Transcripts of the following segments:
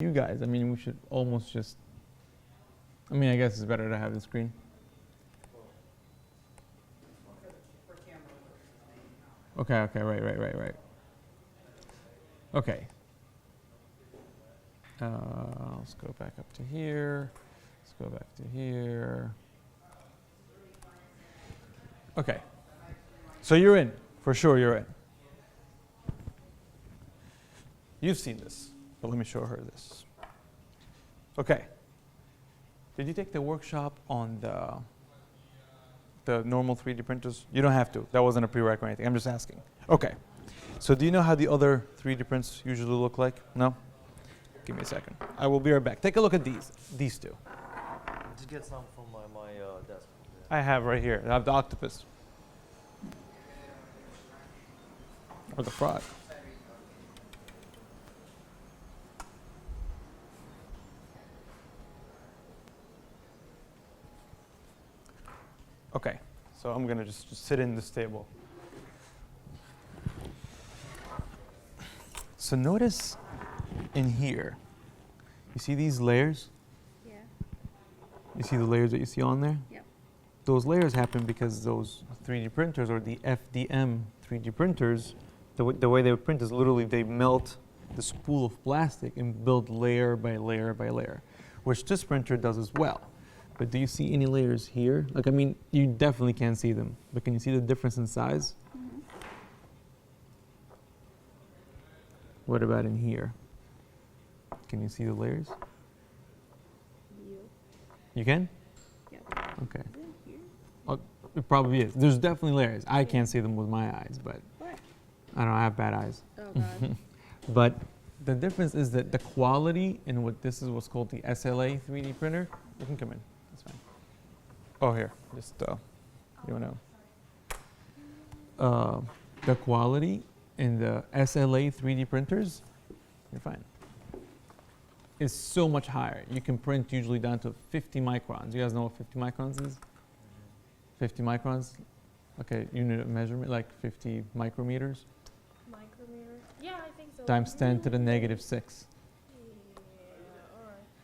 You guys, I mean, we should almost just, I mean, I guess it's better to have the screen. Okay, right. Okay. Let's go back up to here. Let's go back to here. Okay. So you're in. For sure you're in. You've seen this, but let me show her this. Okay. Did you take the workshop on the normal 3D printers? You don't have to. That wasn't a prereq or anything. I'm just asking. Okay. So do you know how the other 3D prints usually look like? No? Give me a second. I will be right back. Take a look at these two. Just get some from my desk. I have right here. I have the octopus. Or the frog. Okay, so I'm going to just sit in this table. So notice in here, you see these layers? Yeah. You see the layers that you see on there? Yep. Those layers happen because those 3D printers, or the FDM 3D printers, the way they would print is literally they melt the spool of plastic and build layer by layer by layer, which this printer does as well. But do you see any layers here? Like, I mean, you definitely can't see them, but can you see the difference in size? Mm-hmm. What about in here? Can you see the layers? You can? Yep. Okay. Is it here? Oh, it probably is. There's definitely layers. I can't see them with my eyes, but What? I don't know, I have bad eyes. Oh God. But the difference is that the quality in what this is what's called the SLA 3D printer. You can come in. That's fine. Oh, here. Just, you want to. The quality in the SLA 3D printers, you're fine, is so much higher. You can print usually down to 50 microns. You guys know what 50 microns is? 50 microns? Okay, unit of measurement, like 50 micrometers. Micrometer? Yeah, I think so. Times 10 to the negative 6. Yeah,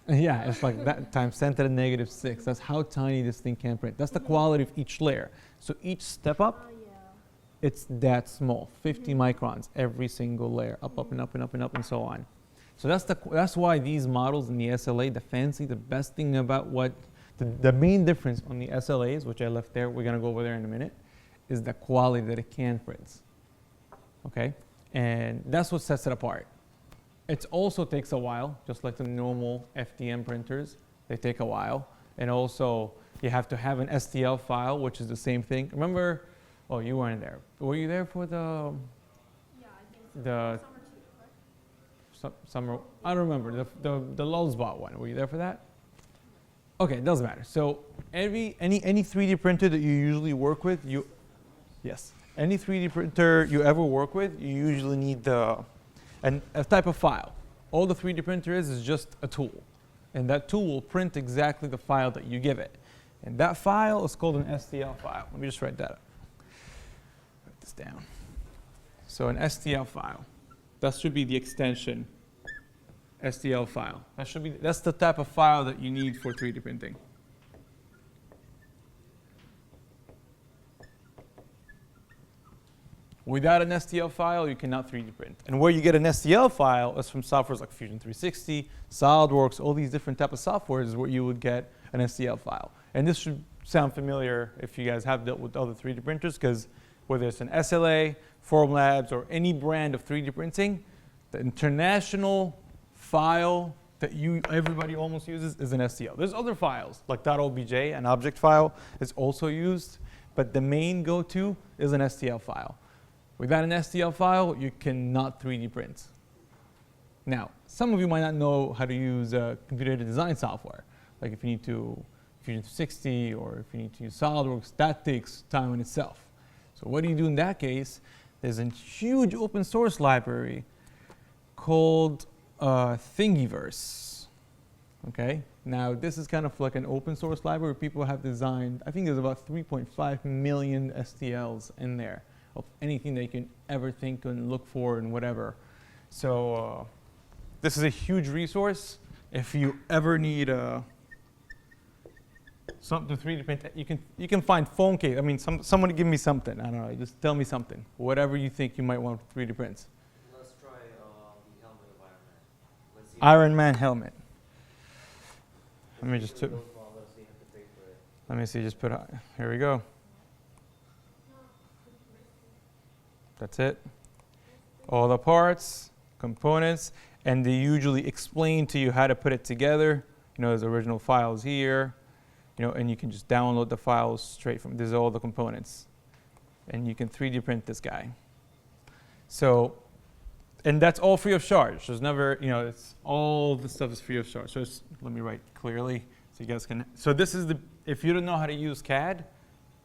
alright. Yeah, it's like that times 10 to the negative 6. That's how tiny this thing can print. That's the quality of each layer. So each step up, Yeah. it's that small, 50 microns, every single layer, up, up, and up, and up, and up, and so on. So that's why these models in the SLA, the best thing about what, the main difference on the SLAs, which I left there, we're going to go over there in a minute, is the quality that it can print. Okay? And that's what sets it apart. It also takes a while, just like the normal FDM printers. They take a while. And also, you have to have an STL file, which is the same thing. Remember, oh, you weren't there. Were you there for the, Yeah, I think so. the summer? I don't remember, the Lulzbot one. Were you there for that? Okay, it doesn't matter. So any 3D printer that you usually work with, yes, any 3D printer you ever work with, you usually need a type of file. All the 3D printer is just a tool. And that tool will print exactly the file that you give it. And that file is called an STL file. Let me just write that up. Write this down. So an STL file. That should be the extension. STL file. That's the type of file that you need for 3D printing. Without an STL file, you cannot 3D print. And where you get an STL file is from softwares like Fusion 360, SolidWorks, all these different type of softwares is where you would get an STL file. And this should sound familiar if you guys have dealt with other 3D printers, because whether it's an SLA, Formlabs, or any brand of 3D printing, the international file that everybody almost uses is an STL. There's other files, like .obj, an object file, is also used, but the main go-to is an STL file. Without an STL file, you cannot 3D print. Now, some of you might not know how to use computer-aided design software. Like if you need to Fusion 360 or if you need to use SolidWorks, that takes time in itself. So what do you do in that case? There's a huge open source library called Thingiverse. Okay? Now, this is kind of like an open source library people have designed. I think there's about 3.5 million STLs in there of anything that you can ever think and look for and whatever. So this is a huge resource. If you ever need something to 3D print, you can find phone case. I mean, someone give me something. I don't know. Just tell me something. Whatever you think you might want 3D prints. Let's try the helmet of Iron Man. Let's see Iron Man helmet. Let me just. Let's see if the paper. Let me see. Just put. Here we go. That's it. All the parts, components, and they usually explain to you how to put it together. You know, there's original files here. You know, and you can just download the files straight from. These are all the components, and you can 3D print this guy. So, and that's all free of charge. There's never, you know, it's all the stuff is free of charge. So let me write clearly so you guys can. So this is the. If you don't know how to use CAD,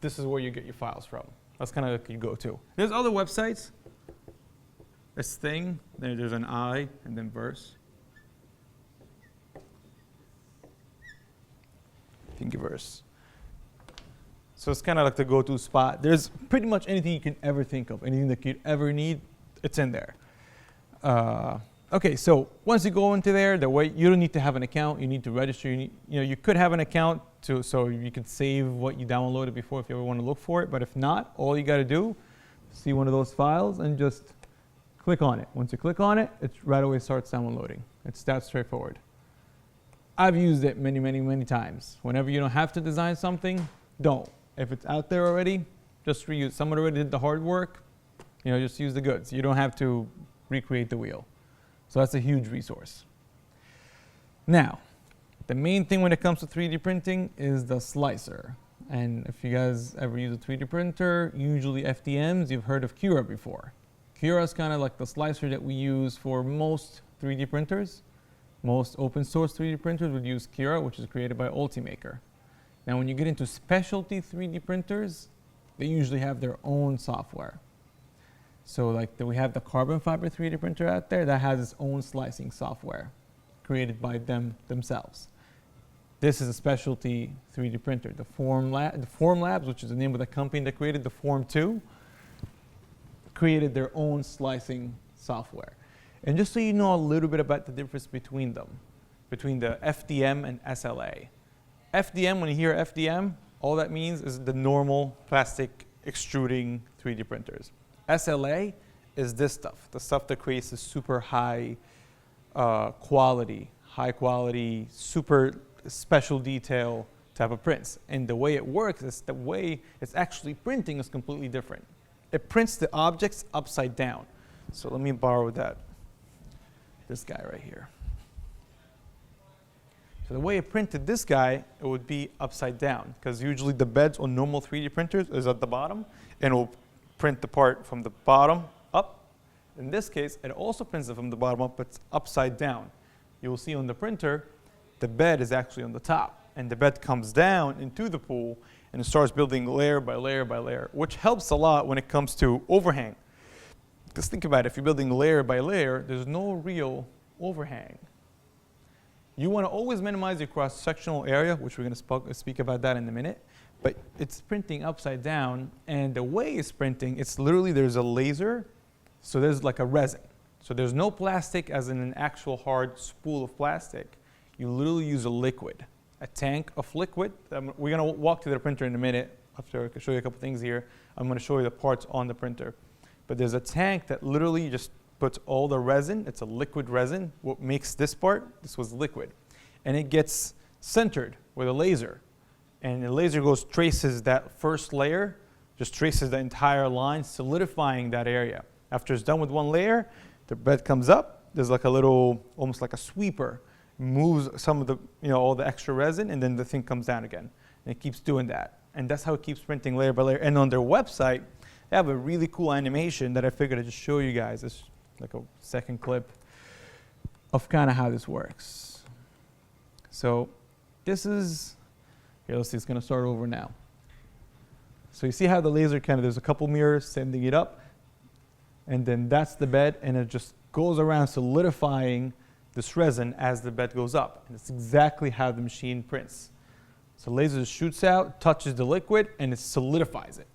this is where you get your files from. That's kind of like you go to. There's other websites. This thing, there's an I and then verse. Thingiverse. So it's kind of like the go-to spot. There's pretty much anything you can ever think of, anything that you'd ever need, it's in there. Okay, so once you go into there, the way you don't need to have an account, you need to register. You could have an account so you can save what you downloaded before if you ever want to look for it. But if not, all you got to do, see one of those files and just click on it. Once you click on it, it right away starts downloading. It's that straightforward. I've used it many, many, many times. Whenever you don't have to design something, don't. If it's out there already, just reuse. Someone already did the hard work. You know, just use the goods. You don't have to recreate the wheel. So that's a huge resource. Now, the main thing when it comes to 3D printing is the slicer. And if you guys ever use a 3D printer, usually FDMs, you've heard of Cura before. Cura is kind of like the slicer that we use for most 3D printers. Most open source 3D printers would use Cura, which is created by Ultimaker. Now, when you get into specialty 3D printers, they usually have their own software. So like we have the carbon fiber 3D printer out there that has its own slicing software created by themselves. This is a specialty 3D printer. The Formlabs, which is the name of the company that created the Form 2, created their own slicing software. And just so you know a little bit about the difference between them, between the FDM and SLA. FDM, when you hear FDM, all that means is the normal plastic extruding 3D printers. SLA is this stuff, the stuff that creates the super high quality, super special detail type of prints. And the way it works is the way it's actually printing is completely different. It prints the objects upside down. So let me borrow this guy right here. So the way it printed this guy, it would be upside down, because usually the beds on normal 3D printers is at the bottom, and it will print the part from the bottom up. In this case, it also prints it from the bottom up, but it's upside down. You will see on the printer, the bed is actually on the top, and the bed comes down into the pool, and it starts building layer by layer by layer, which helps a lot when it comes to overhang. Just think about it, if you're building layer by layer, there's no real overhang. You want to always minimize your cross-sectional area, which we're going to speak about that in a minute, but it's printing upside down, and the way it's printing, it's literally, there's a laser, so there's like a resin. So there's no plastic as in an actual hard spool of plastic. You literally use a liquid, a tank of liquid. We're going to walk to the printer in a minute after I can show you a couple things here. I'm going to show you the parts on the printer. But there's a tank that literally just puts all the resin. It's a liquid resin. What makes this part, this was liquid. And it gets centered with a laser. And the laser traces that first layer, just traces the entire line, solidifying that area. After it's done with one layer, the bed comes up. There's like a little, almost like a sweeper, moves some of the, all the extra resin, and then the thing comes down again. And it keeps doing that. And that's how it keeps printing layer by layer. And on their website, they have a really cool animation that I figured I'd just show you guys. It's like a second clip of kind of how this works. So this is, here, let's see, it's going to start over now. So you see how the laser there's a couple mirrors sending it up, and then that's the bed, and it just goes around solidifying this resin as the bed goes up. And it's exactly how the machine prints. So laser shoots out, touches the liquid, and it solidifies it.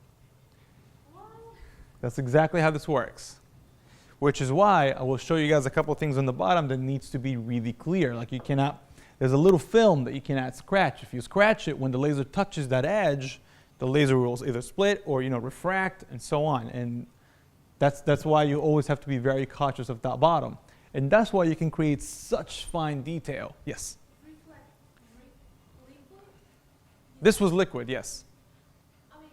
That's exactly how this works. which is why I will show you guys a couple things on the bottom that needs to be really clear. Like you cannot, there's a little film that you cannot scratch. If you scratch it, when the laser touches that edge, the laser will either split or refract and so on. And that's why you always have to be very cautious of that bottom. And that's why you can create such fine detail. Yes? Liquid? This was liquid, yes. I mean,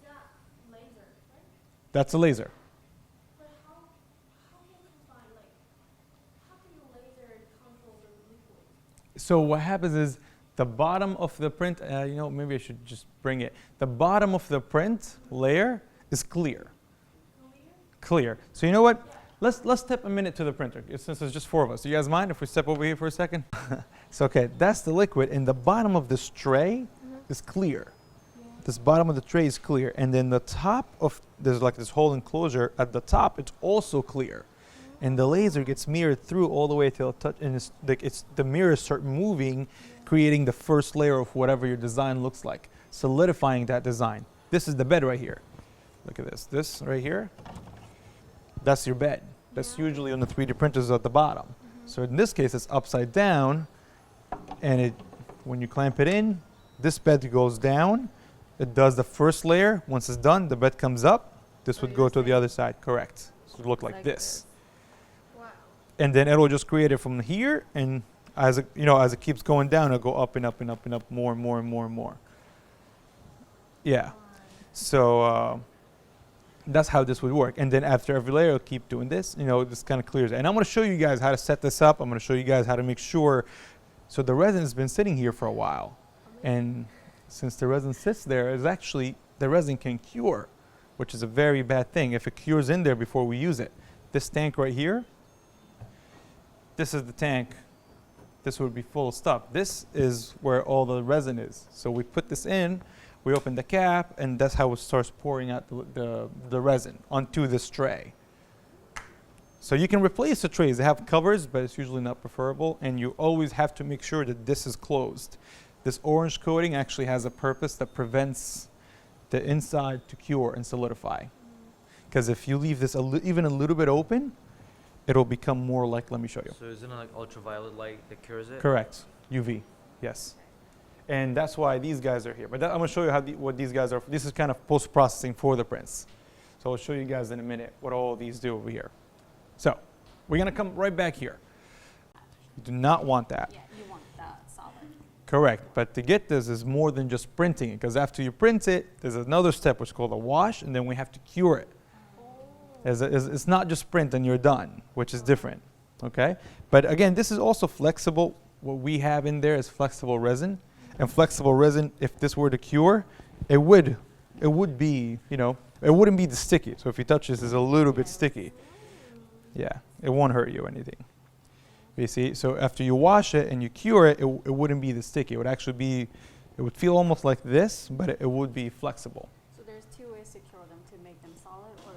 that laser, right? That's a laser. But how can you find, like, how can the laser control the liquid? So what happens is the bottom of the print, maybe I should just bring it. The bottom of the print layer is clear. Clear. So you know what? Let's step a minute to the printer, since there's just 4 of us. Do you guys mind if we step over here for a second? So okay, that's the liquid, and the bottom of this tray is clear. This bottom of the tray is clear, and then the top of, there's like this whole enclosure at the top, it's also clear. And the laser gets mirrored through all the way till it touch, and the mirrors start moving, creating the first layer of whatever your design looks like, solidifying that design. This is the bed right here. Look at this. This right here, that's your bed. That's usually on the 3D printers at the bottom. So in this case, it's upside down, and when you clamp it in, this bed goes down. It does the first layer. Once it's done, the bed comes up. This would go to the other side. Correct. So it would look like this. Wow. And then it will just create it from here, and as it keeps going down, it'll go up and up and up and up more and more and more and more. Yeah. So that's how this would work. And then after every layer, it'll keep doing this. This kind of clears it. And I'm going to show you guys how to set this up. I'm going to show you guys how to make sure. So the resin has been sitting here for a while, and since the resin sits there, is actually the resin can cure, which is a very bad thing if it cures in there before we use it. This tank right here, this is the tank. This would be full of stuff. This is where all the resin is. So we put this in, we open the cap, and that's how it starts pouring out the resin onto this tray. So you can replace the trays. They have covers, but it's usually not preferable, and you always have to make sure that this is closed. This orange coating actually has a purpose that prevents the inside to cure and solidify. Because if you leave this even a little bit open, it'll become more like, let me show you. So isn't it like ultraviolet light that cures it? Correct. UV, yes. And that's why these guys are here. But I'm going to show you what these guys are. This is kind of post-processing for the prints. So I'll show you guys in a minute what all these do over here. So we're going to come right back here. You do not want that. Yeah, you want that solid. Correct. But to get this is more than just printing it, because after you print it, there's another step which is called a wash, and then we have to cure it. It's not just print and you're done, which is different. Okay? But again, this is also flexible. What we have in there is flexible resin. And flexible resin, if this were to cure, it would be, it wouldn't be the sticky. So if you touch this, it's a little bit sticky. Yeah, it won't hurt you or anything. You see, so after you wash it and you cure it, it wouldn't be the sticky. It would actually be, it would feel almost like this, but it would be flexible. So there's 2 ways to cure them, to make them solid or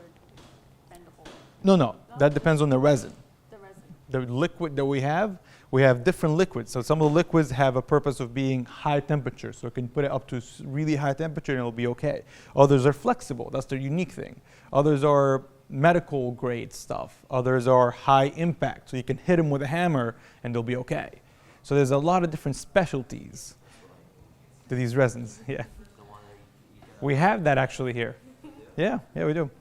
bendable. No, that depends on the resin. The resin. The liquid that we have different liquids. So some of the liquids have a purpose of being high temperature. So you can put it up to really high temperature and it'll be okay. Others are flexible. That's their unique thing. Others are medical grade stuff. Others are high impact. So you can hit them with a hammer and they'll be okay. So there's a lot of different specialties to these resins. Yeah. We have that actually here. Yeah, we do.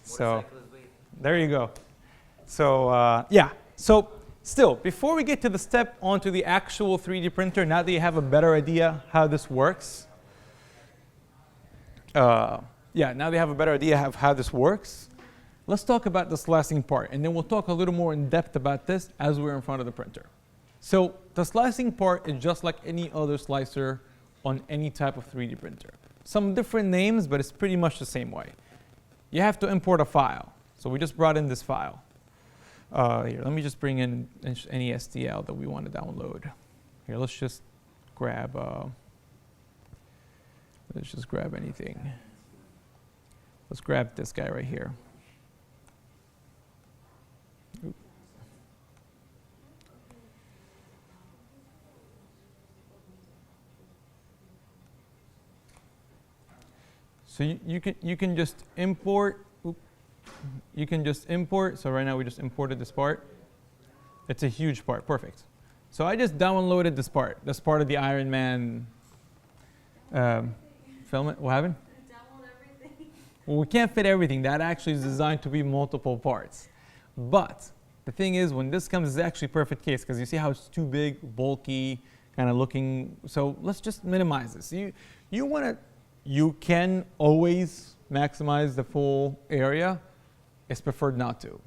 So there you go. So So still, before we get to the step onto the actual 3D printer, now that you have a better idea how this works, now they have a better idea of how this works, let's talk about the slicing part, and then we'll talk a little more in depth about this as we're in front of the printer. So the slicing part is just like any other slicer on any type of 3D printer. Some different names, but it's pretty much the same way. You have to import a file. So we just brought in this file. Here, let me just bring in any STL that we want to download. Here, let's just grab anything. Let's grab this guy right here. Oop. So you can just import. Oop, you can just import. So right now we just imported this part. It's a huge part, perfect. So I just downloaded this part. That's part of the Iron Man filament. What happened? Download everything. Well, we can't fit everything. That actually is designed to be multiple parts. But the thing is, when this comes, it's actually a perfect case because you see how it's too big, bulky, kind of looking. So let's just minimize this. You can always maximize the full area. It's preferred not to.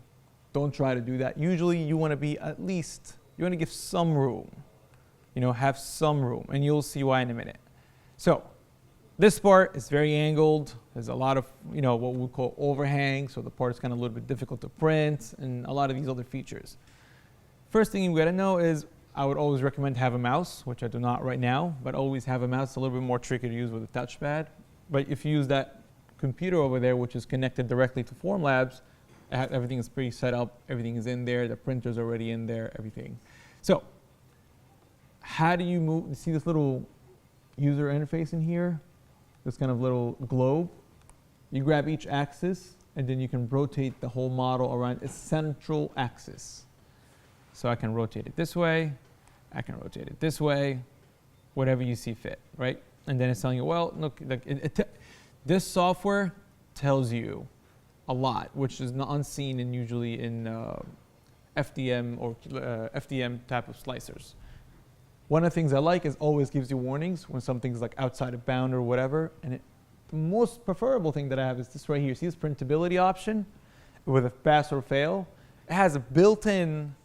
Don't try to do that. Usually you want to be at least, you want to give some room. Have some room, and you'll see why in a minute. So this part is very angled. There's a lot of, what we call overhang, so the part is kind of a little bit difficult to print, and a lot of these other features. First thing you got to know is I would always recommend have a mouse, which I do not right now, but always have a mouse. It's a little bit more tricky to use with a touchpad. But if you use that computer over there, which is connected directly to Formlabs, everything is pretty set up. Everything is in there. The printer's already in there, everything. So how do you move? You see this little user interface in here? This kind of little globe. You grab each axis, and then you can rotate the whole model around its central axis. So I can rotate it this way. I can rotate it this way, whatever you see fit, right? And then it's telling you, well, look, this software tells you a lot, which is not unseen and usually in FDM or FDM type of slicers. One of the things I like is always gives you warnings when something's like outside of bound or whatever. And the most preferable thing that I have is this right here. See this printability option with a pass or fail? It has a built-in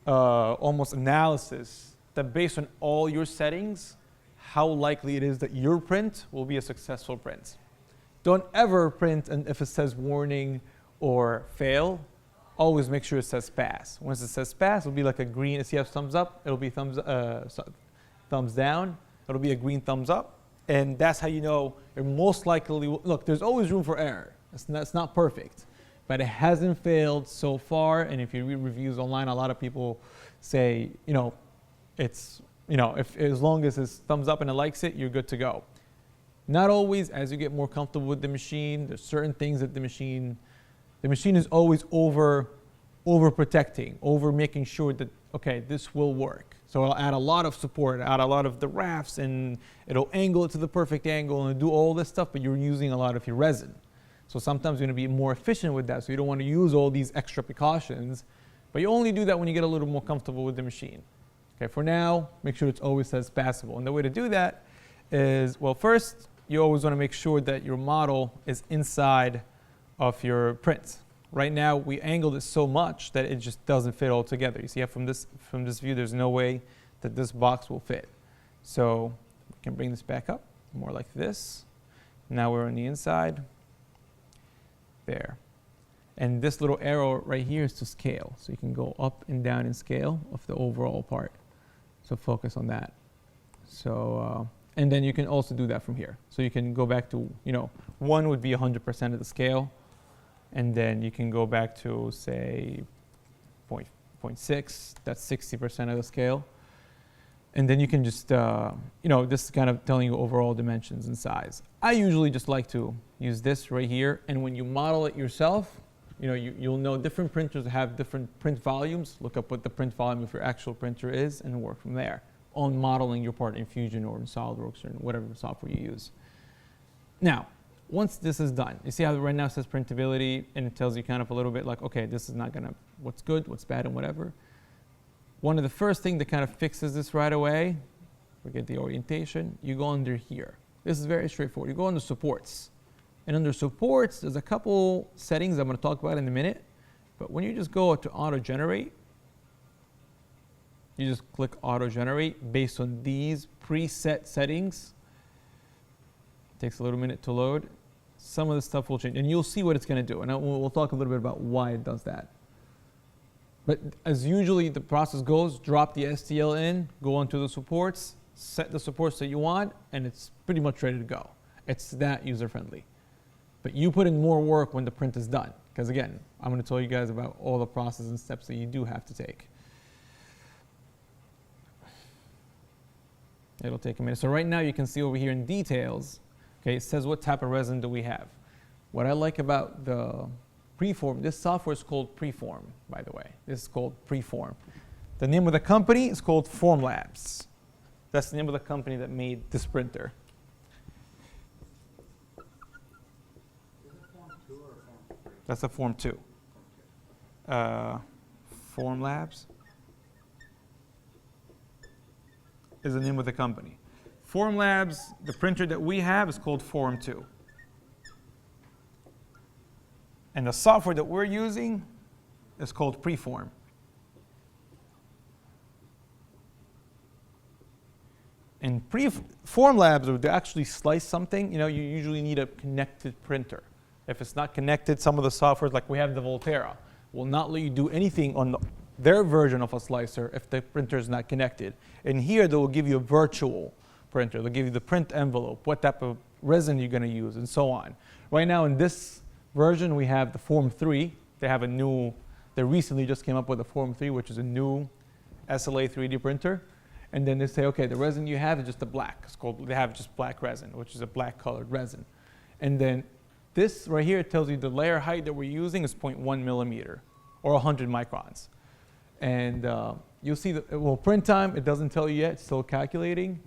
almost analysis that based on all your settings, how likely it is that your print will be a successful print. Don't ever print and if it says warning or fail, always make sure it says pass. Once it says pass, it'll be like a green, if you have thumbs up, it'll be thumbs down, it'll be a green thumbs up. And that's how you know you're most likely, look, there's always room for error. It's not perfect, but it hasn't failed so far. And if you read reviews online, a lot of people say, it's, if as long as it's thumbs up and it likes it, you're good to go. Not always. As you get more comfortable with the machine, there's certain things that the machine is always over protecting, over making sure that, okay, this will work. So it'll add a lot of support, add a lot of the rafts, and it'll angle it to the perfect angle and do all this stuff, but you're using a lot of your resin. So sometimes you're going to be more efficient with that, so you don't want to use all these extra precautions, but you only do that when you get a little more comfortable with the machine. Okay, for now, make sure it always says passable. And the way to do that is, well, first, you always want to make sure that your model is inside of your print. Right now, we angled it so much that it just doesn't fit all together. You see how from this view, there's no way that this box will fit. So we can bring this back up, more like this. Now we're on the inside. There. And this little arrow right here is to scale. So you can go up and down in scale of the overall part. So focus on that. So, and then you can also do that from here. So you can go back to, 1 would be 100% of the scale. And then you can go back to, say, 0.6. That's 60% of the scale. And then you can just, this is kind of telling you overall dimensions and size. I usually just like to use this right here. And when you model it yourself, you'll know different printers have different print volumes. Look up what the print volume of your actual printer is and work from there on modeling your part in Fusion or in SolidWorks or in whatever software you use. Now, once this is done, you see how right now it says printability and it tells you kind of a little bit like, okay, this is not gonna, what's good, what's bad, and whatever. One of the first things that kind of fixes this right away, forget the orientation, you go under here. This is very straightforward. You go under supports. And under supports, there's a couple settings I'm going to talk about in a minute. But when you just go to auto generate, you just click auto generate based on these preset settings. It takes a little minute to load. Some of the stuff will change, and you'll see what it's going to do. And we'll talk a little bit about why it does that. But as usually the process goes, drop the STL in, go onto the supports, set the supports that you want, and it's pretty much ready to go. It's that user-friendly. But you put in more work when the print is done. Because again, I'm going to tell you guys about all the process and steps that you do have to take. It'll take a minute. So right now you can see over here in details, okay, it says what type of resin do we have. What I like about the Preform. This software is called Preform, by the way. This is called Preform. The name of the company is called Formlabs. That's the name of the company that made this printer. Is it Form 2 or Form 3? That's a Form 2. Formlabs is the name of the company. Formlabs, the printer that we have is called Form 2. And the software that we're using is called Preform. In Formlabs, when they actually slice something, you usually need a connected printer. If it's not connected, some of the softwares, like we have the Volterra, will not let you do anything on their version of a slicer if the printer is not connected. And here, they will give you a virtual printer. They'll give you the print envelope, what type of resin you're going to use, and so on. Right now, in this version, we have the Form 3. They recently just came up with a Form 3, which is a new SLA 3D printer. And then they say, okay, the resin you have is just a black. They have just black resin, which is a black colored resin. And then this right here tells you the layer height that we're using is 0.1 millimeter or 100 microns. And you'll see print time, it doesn't tell you yet, it's still calculating,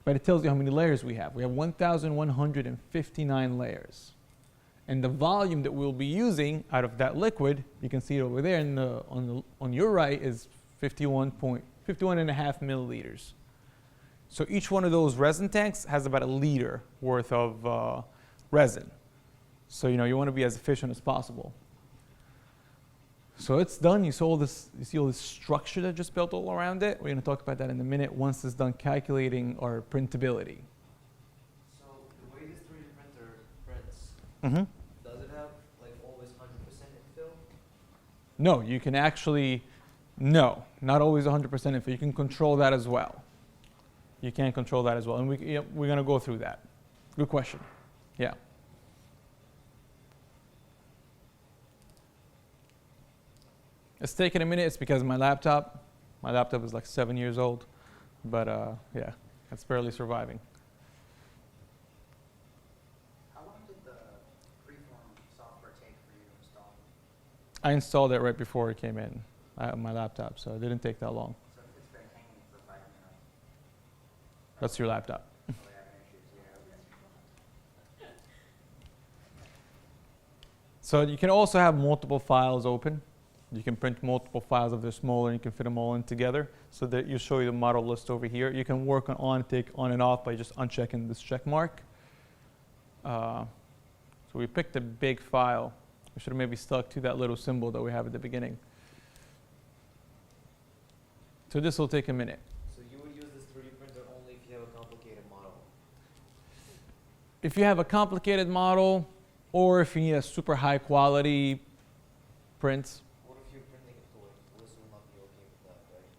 but it tells you how many layers we have. We have 1,159 layers. And the volume that we'll be using out of that liquid, you can see it over there on your right, is 51.5 milliliters. So each one of those resin tanks has about a liter worth of resin. So you want to be as efficient as possible. So it's done. You see all this structure that just built all around it. We're going to talk about that in a minute once it's done calculating our printability. So the way this 3D printer prints, Mm-hmm. does it have like always 100% infill? No, you can actually, no, not always 100% infill. You can control that as well. You can control that as well. And we're going to go through that. Good question. Yeah. It's taken a minute. It's because my laptop is like 7 years old. But yeah, it's barely surviving. How long did the Preform software take for you to install? I installed it right before it came in on my laptop, so it didn't take that long. So it's been hanging for 5 minutes. That's your laptop. Probably having issues, yeah. So you can also have multiple files open. You can print multiple files if they're smaller, and you can fit them all in together. So that you show you the model list over here. You can work on take on and off by just unchecking this check mark. So we picked a big file. We should have maybe stuck to that little symbol that we have at the beginning. So this will take a minute. So you would use this 3D printer only if you have a complicated model. If you have a complicated model, or if you need a super high quality print, What if you're printing a toy? This will not be okay with that, right?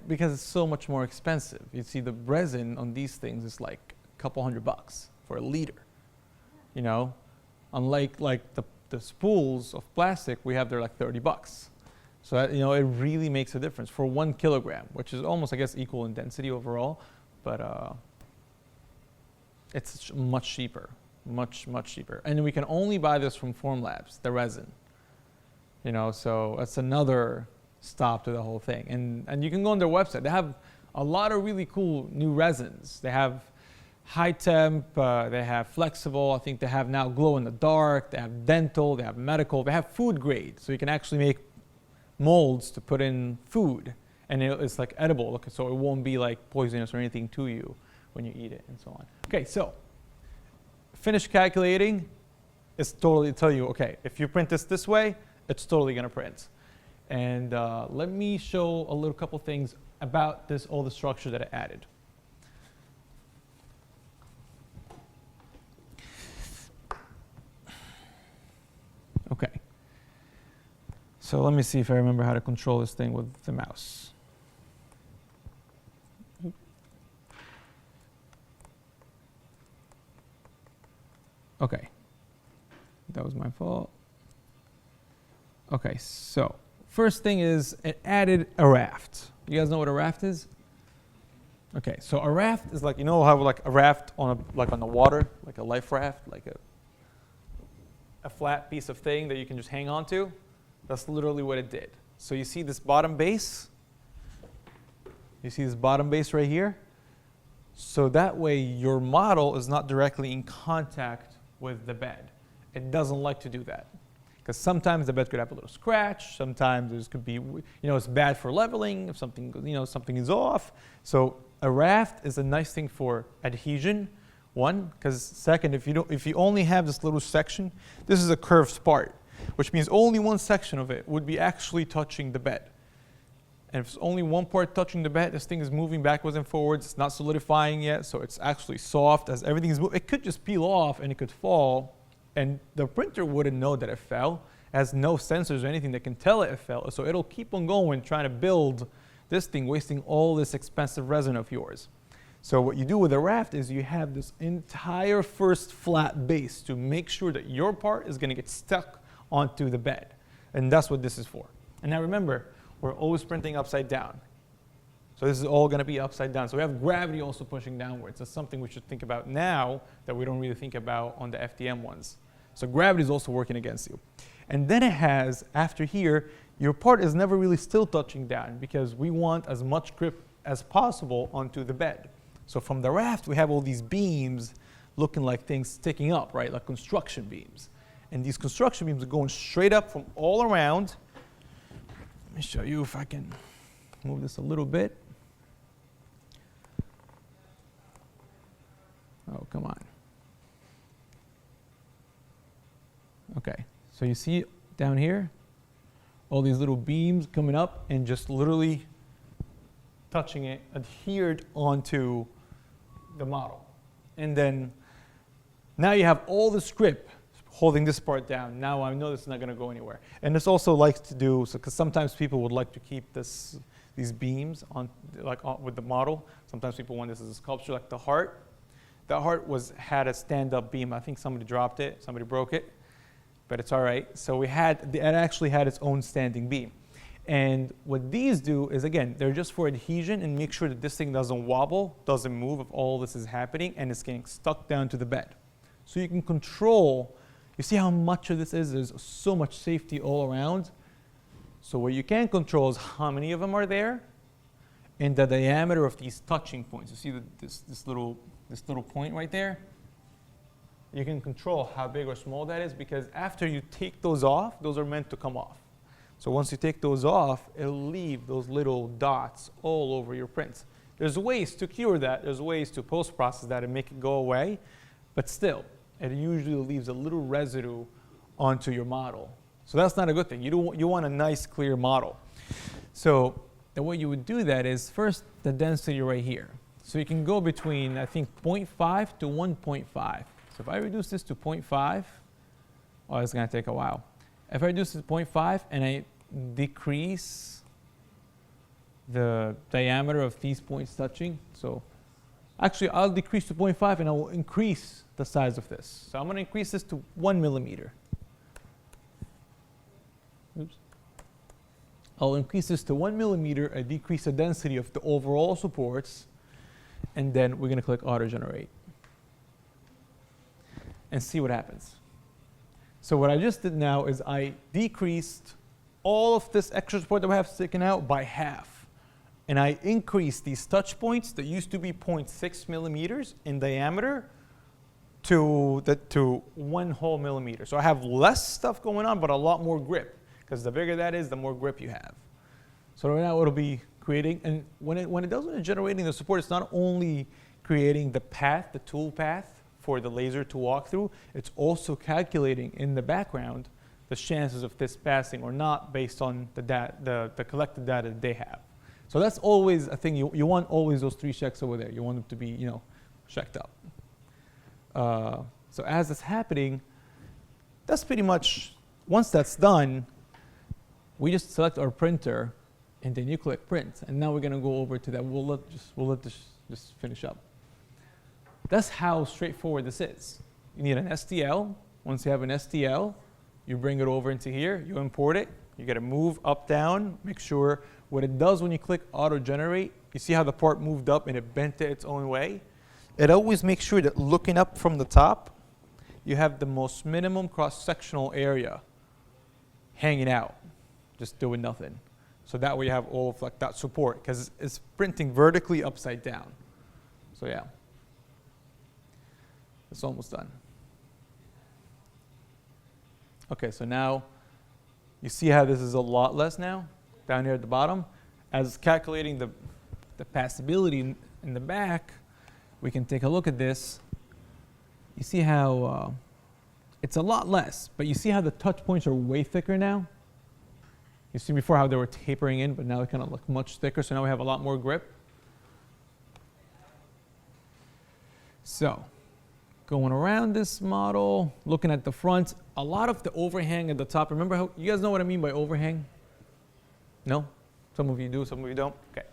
because it's so much more expensive. You see, the resin on these things is like a couple $100 for a liter. Unlike the spools of plastic, we have they're like $30. So that, it really makes a difference for 1 kilogram, which is almost, I guess, equal in density overall, but it's much cheaper, much cheaper. And we can only buy this from Formlabs, the resin. So that's another stop to the whole thing. And you can go on their website. They have a lot of really cool new resins. They have high temp, they have flexible, I think they have now glow in the dark, they have dental, they have medical, they have food grade. So you can actually make molds to put in food. And it's like edible, so it won't be like poisonous or anything to you when you eat it and so on. Okay, so finish calculating is totally tell you, okay, if you print this way, it's totally going to print. And let me show a little couple things about all the structure that I added. Okay. So let me see if I remember how to control this thing with the mouse. Okay. That was my fault. Okay, so first thing is it added a raft. You guys know what a raft is? Okay, so a raft is like, how like a raft on the water, like a life raft, a flat piece of thing that you can just hang on to. That's literally what it did. So you see this bottom base? You see this bottom base right here? So that way your model is not directly in contact with the bed. It doesn't like to do that. Because sometimes the bed could have a little scratch. Sometimes there could be, it's bad for leveling if something, something is off. So a raft is a nice thing for adhesion. One, because second, if you only have this little section, this is a curved part, which means only one section of it would be actually touching the bed. And if it's only one part touching the bed, this thing is moving backwards and forwards. It's not solidifying yet, so it's actually soft as everything is moving. It could just peel off and it could fall, and the printer wouldn't know that it fell. It has no sensors or anything that can tell it fell, so it'll keep on going trying to build this thing, wasting all this expensive resin of yours. So what you do with a raft is you have this entire first flat base to make sure that your part is going to get stuck onto the bed. And that's what this is for. And now remember, we're always printing upside down. So this is all going to be upside down. So we have gravity also pushing downwards. That's something we should think about now that we don't really think about on the FDM ones. So gravity is also working against you. And then it has, after here, your part is never really still touching down because we want as much grip as possible onto the bed. So from the raft, we have all these beams looking like things sticking up, right? Like construction beams. And these construction beams are going straight up from all around. Let me show you if I can move this a little bit. Oh, come on. Okay, so you see down here, all these little beams coming up and just literally touching it, adhered onto the model. And then now you have all this grip holding this part down. Now I know this is not going to go anywhere. And this also likes to do, so because sometimes people would like to keep these beams on with the model. Sometimes people want this as a sculpture, like the heart. The heart had a stand-up beam. I think somebody dropped it, somebody broke it, but it's all right. So it actually had its own standing beam. And what these do is, again, they're just for adhesion and make sure that this thing doesn't wobble, doesn't move if all this is happening, and it's getting stuck down to the bed. So you can control, you see how much of this is? There's so much safety all around. So what you can control is how many of them are there and the diameter of these touching points. You see this little point right there? You can control how big or small that is because after you take those off, those are meant to come off. So once you take those off, it'll leave those little dots all over your prints. There's ways to cure that. There's ways to post-process that and make it go away. But still, it usually leaves a little residue onto your model. So that's not a good thing. You want a nice, clear model. So the way you would do that is first the density right here. So you can go between, I think, 0.5 to 1.5. So if I reduce this to 0.5, oh, it's going to take a while. If I reduce it to 0.5 and I decrease the diameter of these points touching, so actually I'll decrease to 0.5 and I will increase the size of this. So I'm going to increase this to 1 millimeter. Oops. I'll increase this to 1 millimeter, I decrease the density of the overall supports, and then we're going to click auto generate and see what happens. So what I just did now is I decreased all of this extra support that we have sticking out by half. And I increased these touch points that used to be 0.6 millimeters in diameter to 1 whole millimeter. So I have less stuff going on, but a lot more grip. Because the bigger that is, the more grip you have. So right now it'll be creating, and when it does generating the support, it's not only creating the path, the tool path, for the laser to walk through, it's also calculating in the background the chances of this passing or not based on the collected data that they have. So that's always a thing. You want always those 3 checks over there. You want them to be, checked up. So as that's happening, that's pretty much, once that's done, we just select our printer and then you click print. And now we're going to go over to that. We'll let this just finish up. That's how straightforward this is. You need an STL. Once you have an STL, you bring it over into here, you import it, you got to move up, down, make sure what it does when you click auto generate, you see how the part moved up and it bent it its own way? It always makes sure that looking up from the top, you have the most minimum cross-sectional area hanging out, just doing nothing. So that way you have all of like that support, because it's printing vertically upside down. So yeah, it's almost done. Okay, so now you see how this is a lot less now, down here at the bottom. As calculating the passability in the back, we can take a look at this. You see how it's a lot less, but you see how the touch points are way thicker now? You see before how they were tapering in, but now they kind of look much thicker, so now we have a lot more grip. So, going around this model, looking at the front, a lot of the overhang at the top. Remember how, you guys know what I mean by overhang? No? Some of you do, some of you don't? Okay.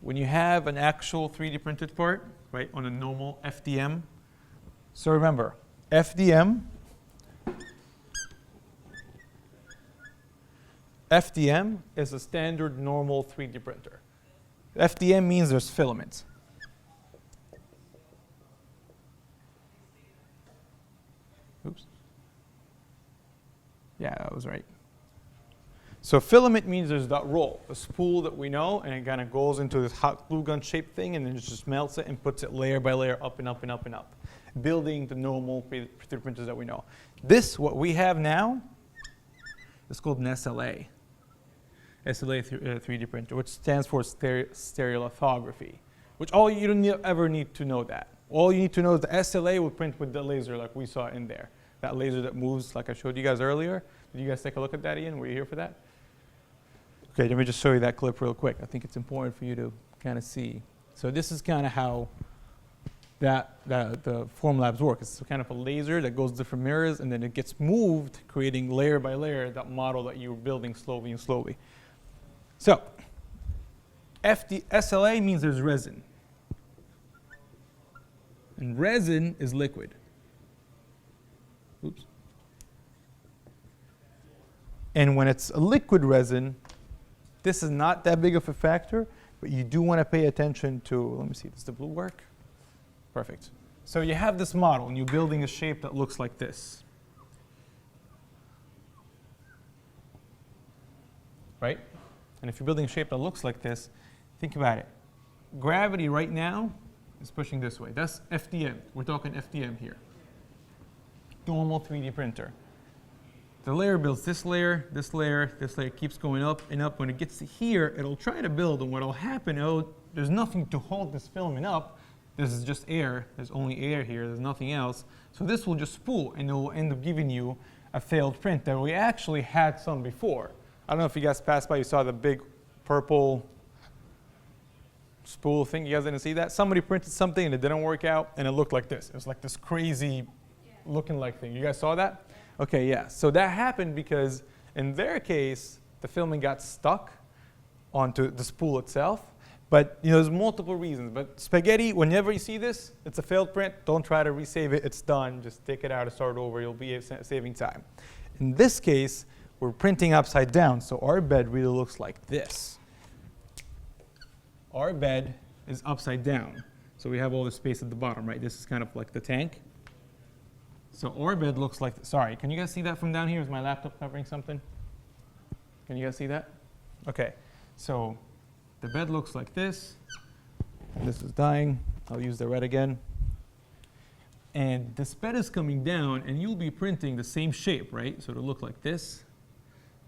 When you have an actual 3D printed part, right, on a normal FDM, so remember, FDM is a standard normal 3D printer. FDM means there's filaments. Oops. Yeah, that was right. So filament means there's that roll, the spool that we know, and it kind of goes into this hot glue gun shaped thing, and then it just melts it and puts it layer by layer up and up and up and up, building the normal 3D printers that we know. This, what we have now, is called an SLA. SLA 3D printer, which stands for stereolithography, which you don't ever need to know that. All you need to know is the SLA will print with the laser like we saw in there. That laser that moves like I showed you guys earlier. Did you guys take a look at that, Ian? Were you here for that? Okay, let me just show you that clip real quick. I think it's important for you to kind of see. So this is kind of how the Formlabs work. It's kind of a laser that goes different mirrors, and then it gets moved, creating layer by layer that model that you're building slowly and slowly. So SLA means there's resin. And resin is liquid. Oops. And when it's a liquid resin, this is not that big of a factor, but you do want to pay attention to, let me see, does the blue work? Perfect. So you have this model, and you're building a shape that looks like this. Right? And if you're building a shape that looks like this, think about it. Gravity right now is pushing this way. That's FDM. We're talking FDM here. Normal 3D printer. The layer builds this layer, this layer, this layer keeps going up and up. When it gets to here, it'll try to build, and what'll happen, there's nothing to hold this filament up. This is just air. There's only air here. There's nothing else. So this will just spool, and it will end up giving you a failed print that we actually had some before. I don't know if you guys passed by, you saw the big purple spool thing. You guys didn't see that? Somebody printed something and it didn't work out, and it looked like this. It was like this crazy looking like thing. You guys saw that? Okay, yeah. So that happened because in their case, the filament got stuck onto the spool itself. But there's multiple reasons. But spaghetti, whenever you see this, it's a failed print. Don't try to resave it. It's done. Just take it out and start over. You'll be saving time. In this case, we're printing upside down, so our bed really looks like this. Our bed is upside down. So we have all the space at the bottom, right? This is kind of like the tank. So our bed looks like, sorry, can you guys see that from down here? Is my laptop covering something? Can you guys see that? Okay, so the bed looks like this. This is dying. I'll use the red again. And this bed is coming down, and you'll be printing the same shape, right? So it'll look like this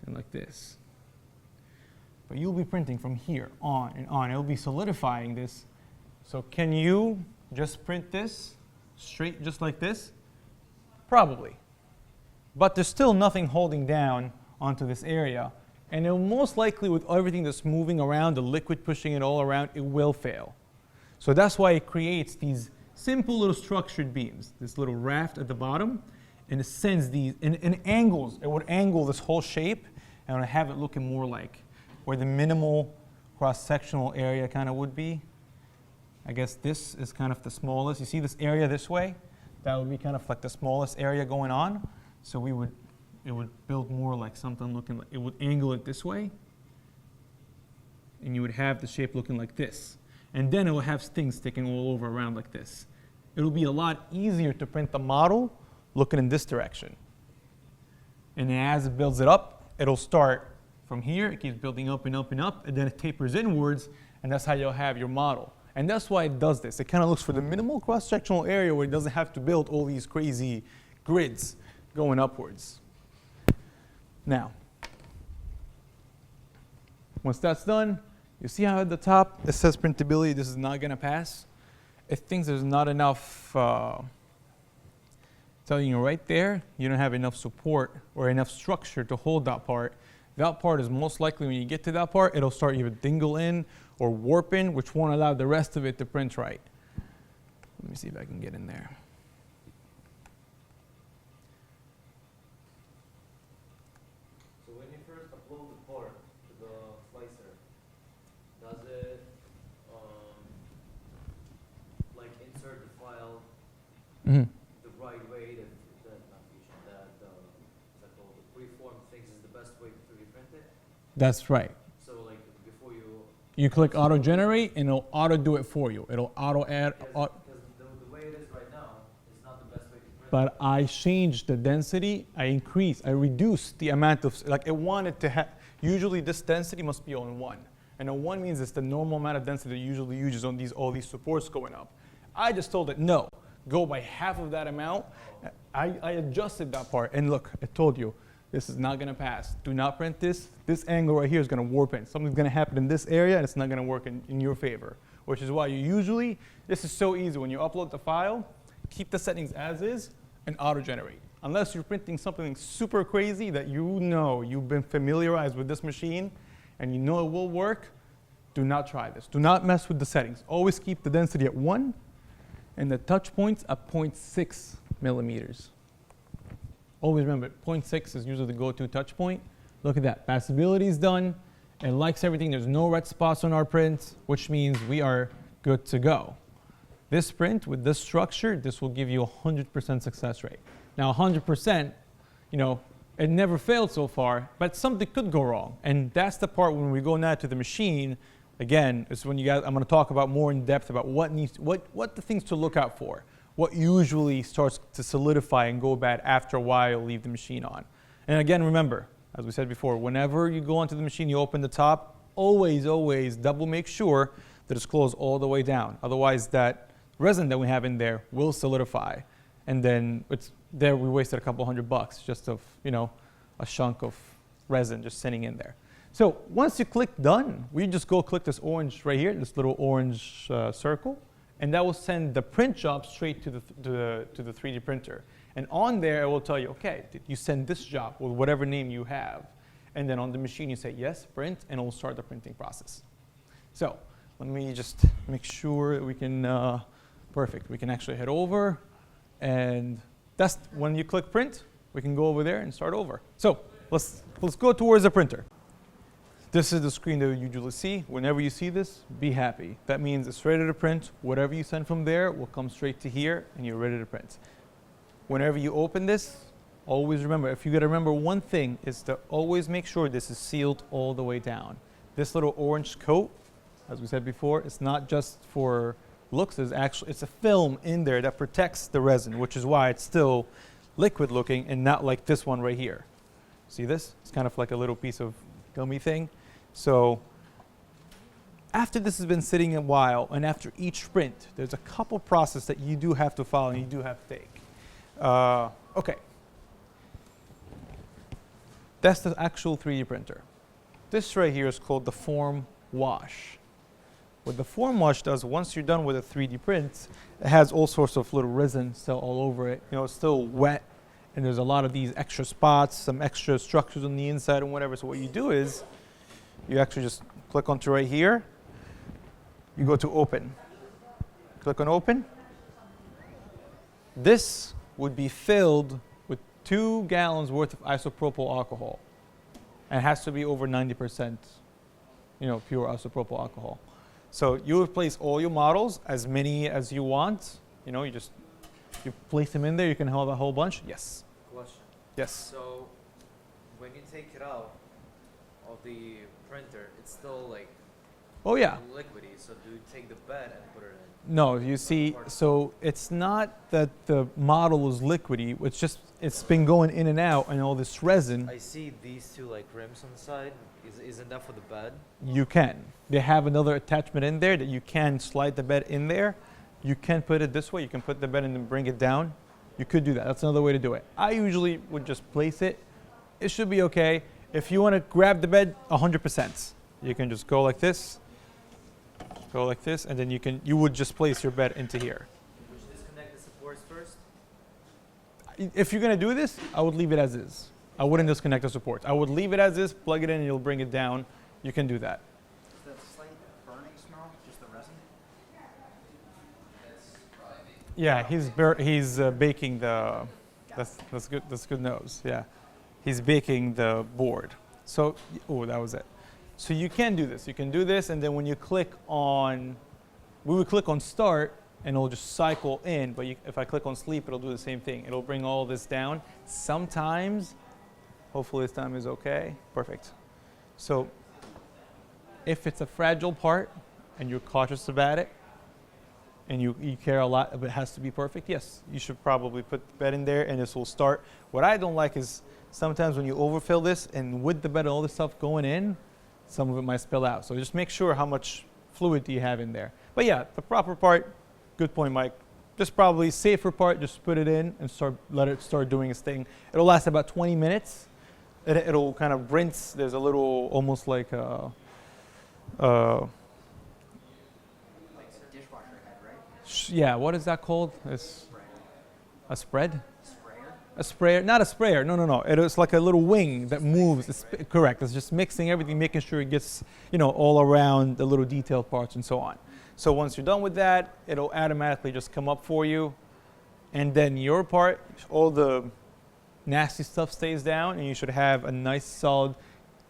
and like this. But you'll be printing from here on and on. It'll be solidifying this. So can you just print this straight just like this? Probably. But there's still nothing holding down onto this area. And it'll most likely, with everything that's moving around, the liquid pushing it all around, it will fail. So that's why it creates these simple little structured beams, this little raft at the bottom, and it sends these, and angles, it would angle this whole shape, and have it looking more like where the minimal cross-sectional area kind of would be. I guess this is kind of the smallest. You see this area this way? That would be kind of like the smallest area going on. So it would build more like something looking like, it would angle it this way, and you would have the shape looking like this. And then it will have things sticking all over around like this. it'll be a lot easier to print the model looking in this direction. And then as it builds it up, it'll start from here, it keeps building up and up and up, and then it tapers inwards, and that's how you'll have your model. And that's why it does this. It kind of looks for the minimal cross-sectional area where it doesn't have to build all these crazy grids going upwards. Now, once that's done, you see how at the top it says printability, this is not going to pass? It thinks there's not enough, telling you right there, you don't have enough support or enough structure to hold that part. That part is most likely when you get to that part, it'll start either dingle in or warp in, which won't allow the rest of it to print right. Let me see if I can get in there. So when you first upload the part to the slicer, does it like insert the file Mm-hmm. the right way that not fusion, that what's that called, the preform thinks is the best way to 3D print it? That's right. So like before You click auto generate and it'll auto do it for you. It'll auto add, because the way it is right now is not the best way to print but I changed the density, I reduced the amount of, like it wanted to have, usually this density must be on 1. And a 1 means it's the normal amount of density that it usually uses on all these supports going up. I just told it, no, go by half of that amount. I adjusted that part, and look, I told you, this is not gonna pass. Do not print this. This angle right here is gonna warp in. Something's gonna happen in this area, and it's not gonna work in your favor, which is why you usually, this is so easy, when you upload the file, keep the settings as is, and auto-generate. Unless you're printing something super crazy that you know you've been familiarized with this machine, and you know it will work, do not try this. Do not mess with the settings. Always keep the density at 1, and the touch points at 0.6 millimeters. Always remember, 0.6 is usually the go-to touch point. Look at that, passability is done. It likes everything. There's no red spots on our print, which means we are good to go. This print with this structure, this will give you a 100% success rate. Now 100%, you know, it never failed so far, but something could go wrong. And that's the part when we go now to the machine, again, is when you guys, I'm gonna talk about more in depth about what the things to look out for. What usually starts to solidify and go bad after a while you leave the machine on. And again, remember, as we said before, whenever you go onto the machine, you open the top, always double make sure that it's closed all the way down. Otherwise, that resin that we have in there will solidify. And then it's there, we wasted a couple $100 just of, you know, a chunk of resin just sitting in there. So once you click done, we just go click this orange right here, this little orange circle, and that will send the print job straight to the 3D printer. And on there, it will tell you, okay, did you send this job with whatever name you have? And then on the machine, you say, yes, print, and it will start the printing process. So let me just make sure we can, perfect. We can actually head over, and that's when you click print, we can go over there and start over. So let's go towards the printer. This is the screen that you usually see. Whenever you see this, be happy. That means it's ready to print. Whatever you send from there will come straight to here, and you're ready to print. Whenever you open this, always remember, if you gotta remember one thing, is to always make sure this is sealed all the way down. This little orange coat, as we said before, it's not just for looks, it's a film in there that protects the resin, which is why it's still liquid looking and not like this one right here. See this? It's kind of like a little piece of gummy thing. So after this has been sitting a while, and after each print, there's a couple processes that you do have to follow and you do have to take. Okay. That's the actual 3D printer. This right here is called the form wash. What the form wash does, once you're done with a 3D print, it has all sorts of little resin still all over it. You know, it's still wet, and there's a lot of these extra spots, some extra structures on the inside and whatever. So what you do is, you actually just click onto right here. You go to open. Click on open. This would be filled with 2 gallons worth of isopropyl alcohol. And it has to be over 90%, you know, pure isopropyl alcohol. So you replace all your models, as many as you want. You know, you place them in there. You can have a whole bunch. Yes. Question. Yes. So when you take it out of the printer, it's still like Oh yeah. liquidy. So do you take the bed and put it in? No, you see, so it's not that the model is liquidy, it's been going in and out and all this resin. I see these two like rims on the side. Isn't that for the bed? You can. They have another attachment in there that you can slide the bed in there. You can put it this way. You can put the bed in and bring it down. You could do that. That's another way to do it. I usually would just place it. It should be okay. If you want to grab the bed, 100%. You can just go like this, and then you would just place your bed into here. Would you disconnect the supports first? If you're gonna do this, I would leave it as is. I wouldn't disconnect the supports. I would leave it as is, plug it in, and you'll bring it down. You can do that. Is that slight burning smell, just the resin? Yeah, he's baking the. That's good. That's good nose. Yeah, he's baking the board. So, that was it. So you can do this. You can do this, and then when you click on, we would click on start, and it'll just cycle in. But if I click on sleep, it'll do the same thing. It'll bring all this down. Sometimes, hopefully this time is okay. Perfect. So if it's a fragile part and you're cautious about it, and you care a lot if it has to be perfect, yes, you should probably put the bed in there and this will start. What I don't like is sometimes when you overfill this and with the bed and all this stuff going in, some of it might spill out. So just make sure how much fluid do you have in there. But yeah, the proper part, good point, Mike. Just probably safer part, just put it in and let it start doing its thing. It'll last about 20 minutes. It'll kind of rinse. There's a little, almost like a Dishwasher head, right? yeah, what is that called? It's a spread? Sprayer? A sprayer, not a sprayer, no. It is like a little wing that moves. It's correct, it's just mixing everything, making sure it gets, all around the little detailed parts and so on. So once you're done with that, it'll automatically just come up for you. And then your part, all the nasty stuff stays down and you should have a nice solid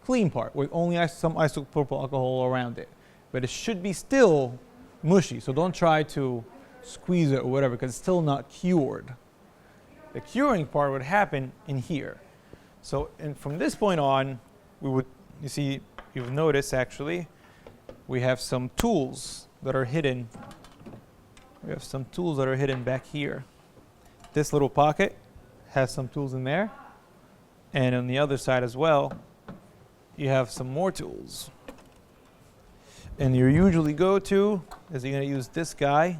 clean part with only some isopropyl alcohol around it. But it should be still mushy, so don't try to squeeze it or whatever because it's still not cured. The curing part would happen in here. So and from this point on, you've noticed actually, we have some tools that are hidden. We have some tools that are hidden back here. This little pocket has some tools in there. And on the other side as well, you have some more tools. And your usually go-to is you're going to use this guy.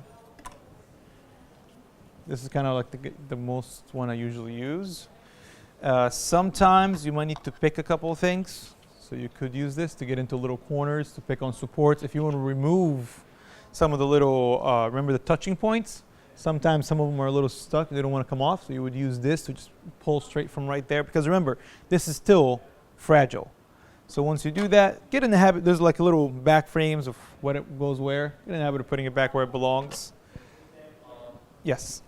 This is kind of like the most one I usually use. Sometimes you might need to pick a couple of things. So you could use this to get into little corners, to pick on supports. If you want to remove some of the little, remember the touching points? Sometimes some of them are a little stuck, they don't want to come off, so you would use this to just pull straight from right there. Because remember, this is still fragile. So once you do that, get in the habit, there's like a little back frames of what it goes where. Get in the habit of putting it back where it belongs. Yes?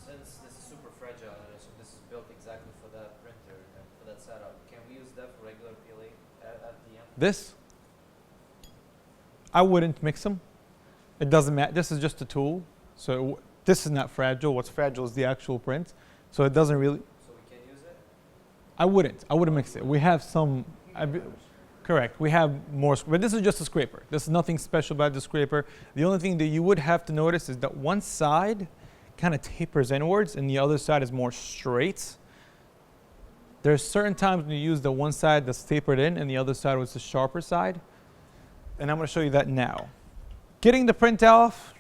Since this is super fragile, and I assume this is built exactly for that printer and for that setup, can we use that for regular PLA at the end? This? I wouldn't mix them. It doesn't matter. This is just a tool. So this is not fragile. What's fragile is the actual print. So it doesn't really. So we can't use it? I wouldn't mix it. We have some. Correct. We have more, but this is just a scraper. There's nothing special about the scraper. The only thing that you would have to notice is that one side kind of tapers inwards and the other side is more straight. There's certain times when you use the one side that's tapered in and the other side was the sharper side. And I'm going to show you that now. Getting the print off,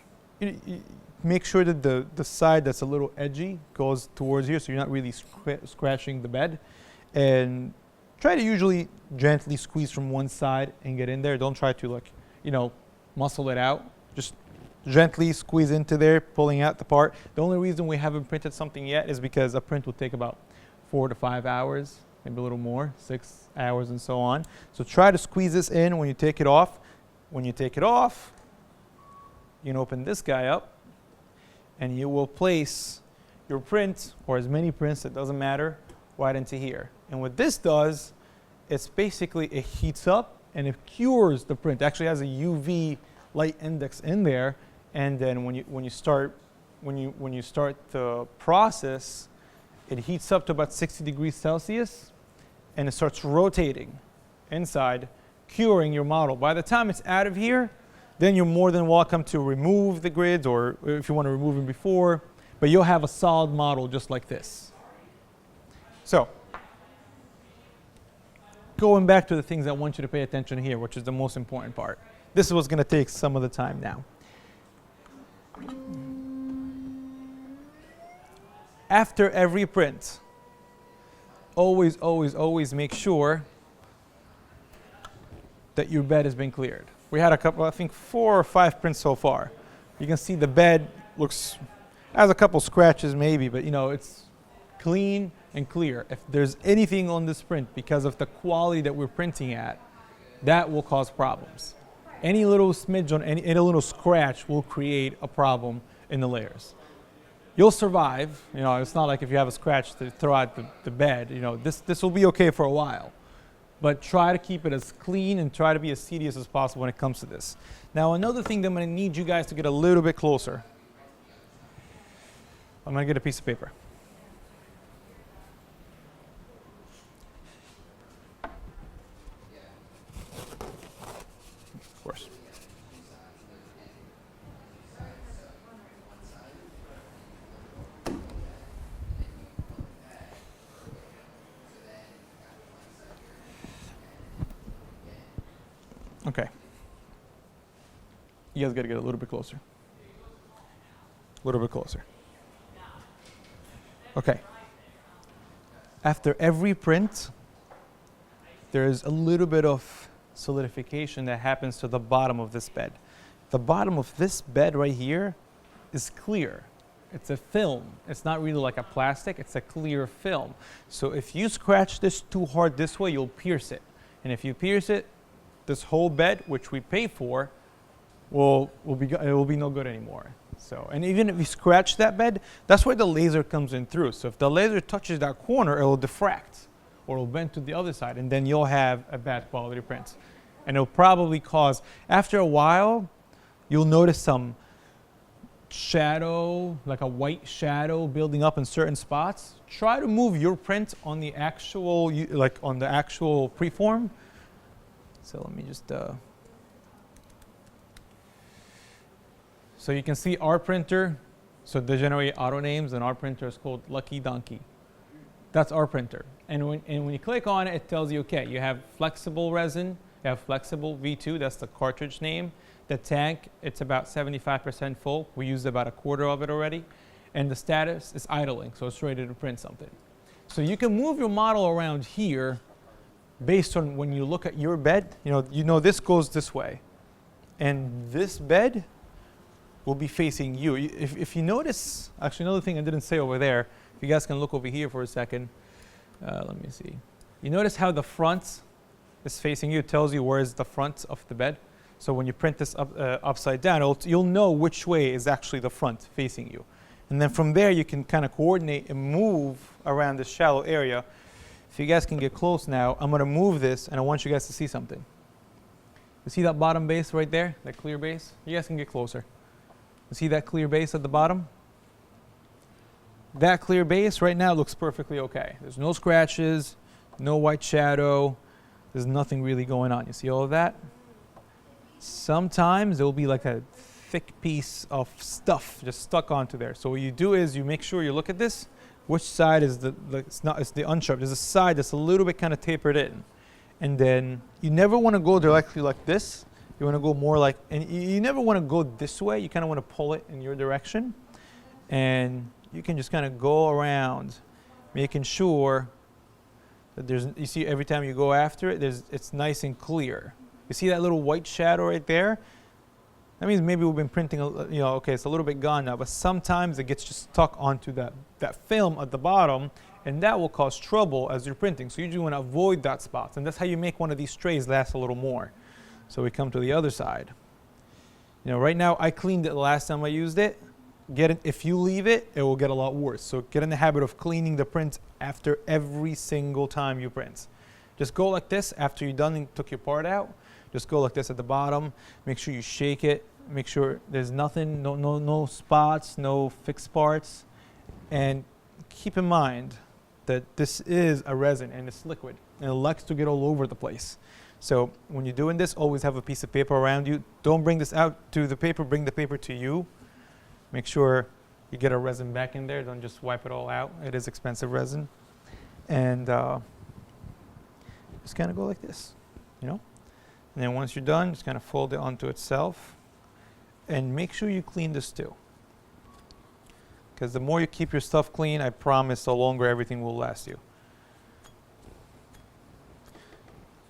make sure that the side that's a little edgy goes towards here so you're not really scratching the bed. And try to usually gently squeeze from one side and get in there. Don't try to muscle it out. Just gently squeeze into there, pulling out the part. The only reason we haven't printed something yet is because a print will take about 4 to 5 hours, maybe a little more, 6 hours and so on. So try to squeeze this in when you take it off. When you take it off, you can open this guy up and you will place your print, or as many prints, it doesn't matter, right into here. And what this does, it's basically, it heats up and it cures the print. It actually has a UV light index in there, and then when you start the process, it heats up to about 60 degrees Celsius, and it starts rotating inside, curing your model. By the time it's out of here, then you're more than welcome to remove the grids, or if you want to remove them before, but you'll have a solid model just like this. So, going back to the things I want you to pay attention here, which is the most important part. This is what's going to take some of the time now. After every print, always, always, always make sure that your bed has been cleared. We had a couple, I think 4 or 5 prints so far. You can see the bed has a couple scratches maybe, but you know, it's clean and clear. If there's anything on this print because of the quality that we're printing at, that will cause problems. Any little smidge on any little scratch will create a problem in the layers. You'll survive. You know, it's not like if you have a scratch to throw out the bed. You know, this will be okay for a while. But try to keep it as clean and try to be as tedious as possible when it comes to this. Now, another thing that I'm going to need you guys to get a little bit closer. I'm going to get a piece of paper. Of course. Okay. You guys got to get a little bit closer. A little bit closer. Okay. After every print, there's a little bit of solidification that happens to the bottom of this bed. The bottom of this bed right here is clear. It's a film. It's not really like a plastic. It's a clear film. So if you scratch this too hard this way, you'll pierce it. And if you pierce it, this whole bed, which we pay for, will be no good anymore. So, and even if you scratch that bed, that's where the laser comes in through. So if the laser touches that corner, it will diffract, or it'll bend to the other side, and then you'll have a bad quality print. And it'll probably cause, after a while, you'll notice some shadow, like a white shadow building up in certain spots. Try to move your print on the actual, like on the actual preform. So let me just, so you can see our printer, so they generate auto names, and our printer is called Lucky Donkey. That's our printer. And when you click on it, it tells you, okay, you have flexible resin, you have flexible V2, that's the cartridge name. The tank, it's about 75% full. We used about a quarter of it already. And the status is idling, so it's ready to print something. So you can move your model around here based on when you look at your bed. You know this goes this way. And this bed will be facing you. If you notice, actually another thing I didn't say over there, if you guys can look over here for a second. Let me see. You notice how the front is facing you? It tells you where is the front of the bed. So when you print this upside down, you'll know which way is actually the front facing you. And then from there, you can kind of coordinate and move around this shallow area. If you guys can get close now, I'm going to move this, and I want you guys to see something. You see that bottom base right there, that clear base? You guys can get closer. You see that clear base at the bottom? That clear base right now looks perfectly okay. There's no scratches, no white shadow. There's nothing really going on. You see all of that? Sometimes there will be like a thick piece of stuff just stuck onto there. So what you do is you make sure you look at this. Which side is it's the unsharp. There's a side that's a little bit kind of tapered in. And then you never want to go directly like this. You want to go more like, and you never want to go this way. You kind of want to pull it in your direction. And you can just kind of go around, making sure that you see every time you go after it, it's nice and clear. You see that little white shadow right there? That means maybe we've been printing, okay, it's a little bit gone now, but sometimes it gets just stuck onto that film at the bottom, and that will cause trouble as you're printing. So you usually want to avoid that spot, and that's how you make one of these trays last a little more. So we come to the other side. Right now I cleaned it the last time I used it. If you leave it, it will get a lot worse. So get in the habit of cleaning the print after every single time you print. Just go like this after you're done and took your part out. Just go like this at the bottom. Make sure you shake it. Make sure there's nothing, no spots, no fixed parts. And keep in mind that this is a resin and it's liquid and it likes to get all over the place. So when you're doing this, always have a piece of paper around you. Don't bring this out to the paper, bring the paper to you. Make sure you get a resin back in there. Don't just wipe it all out. It is expensive resin. And just kind of go like this, you know? And then once you're done, just kind of fold it onto itself. And make sure you clean this too. Because the more you keep your stuff clean, I promise the longer everything will last you.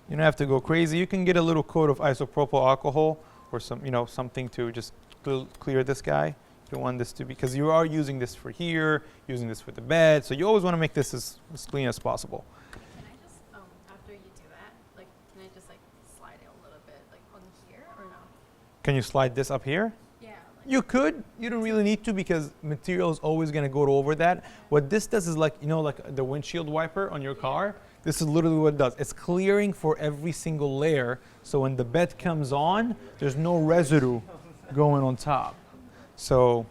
You don't have to go crazy. You can get a little coat of isopropyl alcohol or some, you know, something to just clear this guy. You don't want this to be, because you are using this for here, using this for the bed, so you always want to make this as clean as possible. Can I just, after you do that, like, can I just like slide it a little bit, like on here, or no? Can you slide this up here? Yeah. Like You could. You don't really need to because material is always going to go over that. What this does is like, you know, like the windshield wiper on your car. This is literally what it does. It's clearing for every single layer. So when the bed comes on, there's no residue going on top. So,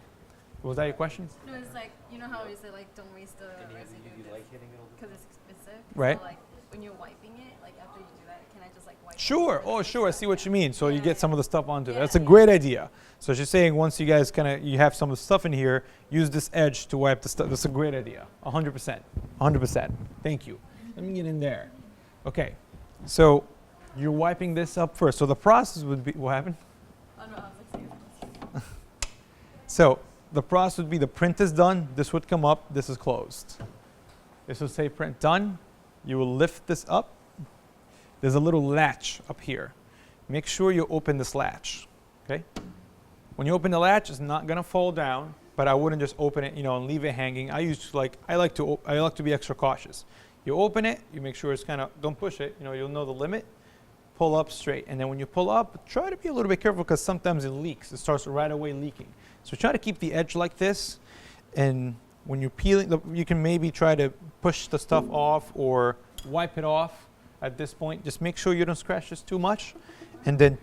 was that your question? no, it's like, you know how is it like don't waste the And residue you like hitting it all the because it's expensive. Right. So like when you're wiping it, like after you do that, can I just like wipe? it Sure. over Oh, the sure. I see what you mean. So you Yeah, get some of the stuff onto it. Yeah, That's a yeah. great idea. So she's saying once you guys you have some of the stuff in here, use this edge to wipe the stuff. That's a great idea. 100%. 100%. Thank you. Let me get in there. Okay. So you're wiping this up first. So the process would be, what happened? Oh no, I was like, So the process would be the print is done. This would come up. This is closed. This will say print done. You will lift this up. There's a little latch up here. Make sure you open this latch. Okay? When you open the latch, it's not gonna fall down, but I wouldn't just open it, you know, and leave it hanging. I like to be extra cautious. You open it, you make sure it's kind of, don't push it, you know, you'll know the limit. Pull up straight, and then when you pull up, try to be a little bit careful because sometimes it leaks. It starts right away leaking. So try to keep the edge like this, and when you're peeling, you can maybe try to push the stuff off or wipe it off at this point. Just make sure you don't scratch this too much, and then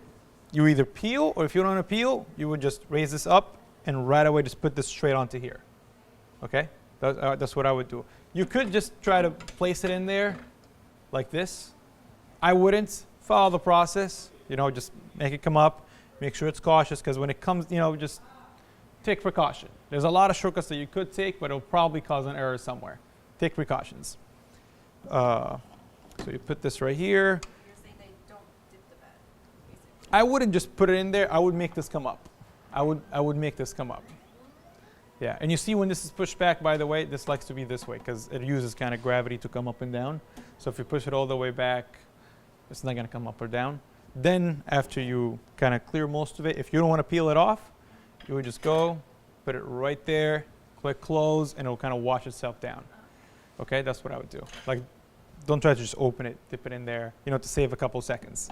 you either peel, or if you don't want to peel, you would just raise this up and right away just put this straight onto here. Okay? That's what I would do. You could just try to place it in there like this. I wouldn't. Follow the process. You know, just make it come up. Make sure it's cautious because when it comes, you know, just take precaution. There's a lot of shortcuts that you could take, but it'll probably cause an error somewhere. Take precautions. So you put this right here. you're saying they don't dip the bed, basically. I wouldn't just put it in there. I would make this come up. I would make this come up. Yeah, and you see when this is pushed back, by the way, this likes to be this way because it uses kind of gravity to come up and down. So if you push it all the way back, it's not going to come up or down. Then after you kind of clear most of it, if you don't want to peel it off, you would just go, put it right there, click close, and it'll kind of wash itself down. Okay, that's what I would do. Like, don't try to just open it, dip it in there, you know, to save a couple seconds.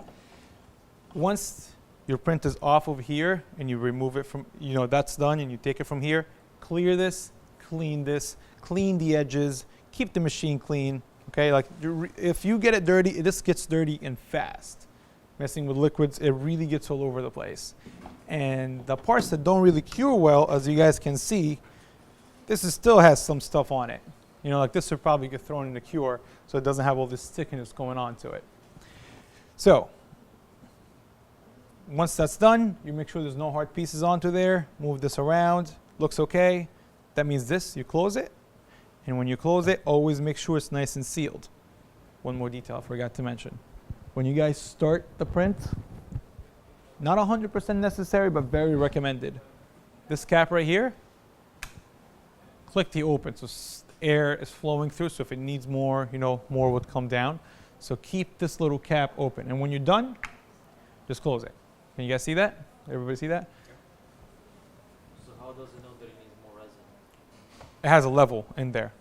Once your print is off over here and you remove it from, you know, that's done and you take it from here, clear this, clean the edges, keep the machine clean. Okay, like if you get it dirty, this gets dirty and fast. Messing with liquids, it really gets all over the place. And the parts that don't really cure well, as you guys can see, still has some stuff on it. You know, like this would probably get thrown in the cure, so it doesn't have all this stickiness going on to it. So, once that's done, you make sure there's no hard pieces onto there. Move this around. Looks okay. That means this, you close it. And when you close it, always make sure it's nice and sealed. One more detail I forgot to mention. When you guys start the print, not 100% necessary, but very recommended. This cap right here, click the open so air is flowing through. So if it needs more, you know, more would come down. So keep this little cap open. And when you're done, just close it. Can you guys see that? Everybody see that? So how does it know that it needs more resin? It has a level in there.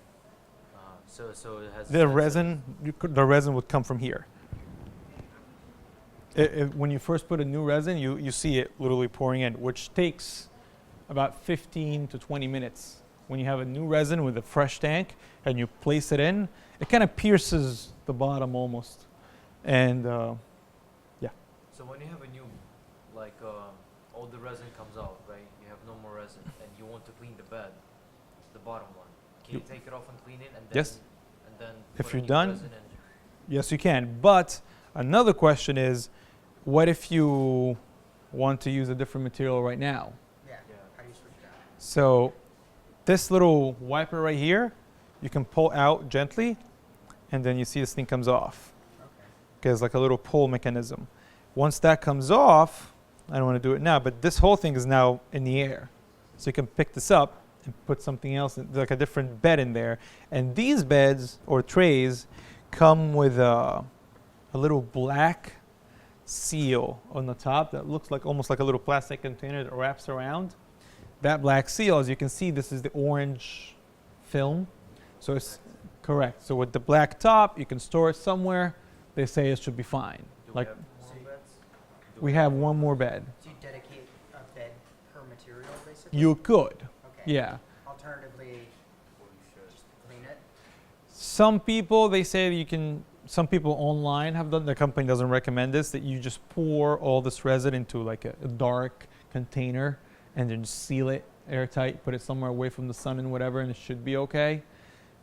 So it has The resin would come from here. When you first put a new resin, you see it literally pouring in, which takes about 15 to 20 minutes. When you have a new resin with a fresh tank and you place it in, it kind of pierces the bottom almost. And yeah. So when you have a new, like all the resin comes out, right? You have no more resin, and you want to clean the bed, the bottom one. Can you take it off and clean it, and then Yes. and then If put a you're new done, resin in? Yes, you can. But Another question is, what if you want to use a different material right now? Yeah. Yeah. How do you switch that? So this little wiper right here, you can pull out gently, and then you see this thing comes off. Okay. There's like a little pull mechanism. Once that comes off, I don't want to do it now, but this whole thing is now in the air. So you can pick this up and put something else, like a different bed in there. And these beds or trays come with a little black seal on the top that looks like almost like a little plastic container that wraps around. That black seal, as you can see, this is the orange film. So it's correct. So with the black top, you can store it somewhere. They say it should be fine. Do Like we have more beds? Do we have one more bed. Do you dedicate a bed per material, basically? You could, Okay. yeah. Alternatively, Or you should. just clean it. Some people, they say you can, some people online have done, the company doesn't recommend this, that you just pour all this resin into like a dark container and then seal it airtight, put it somewhere away from the sun and whatever, and it should be okay.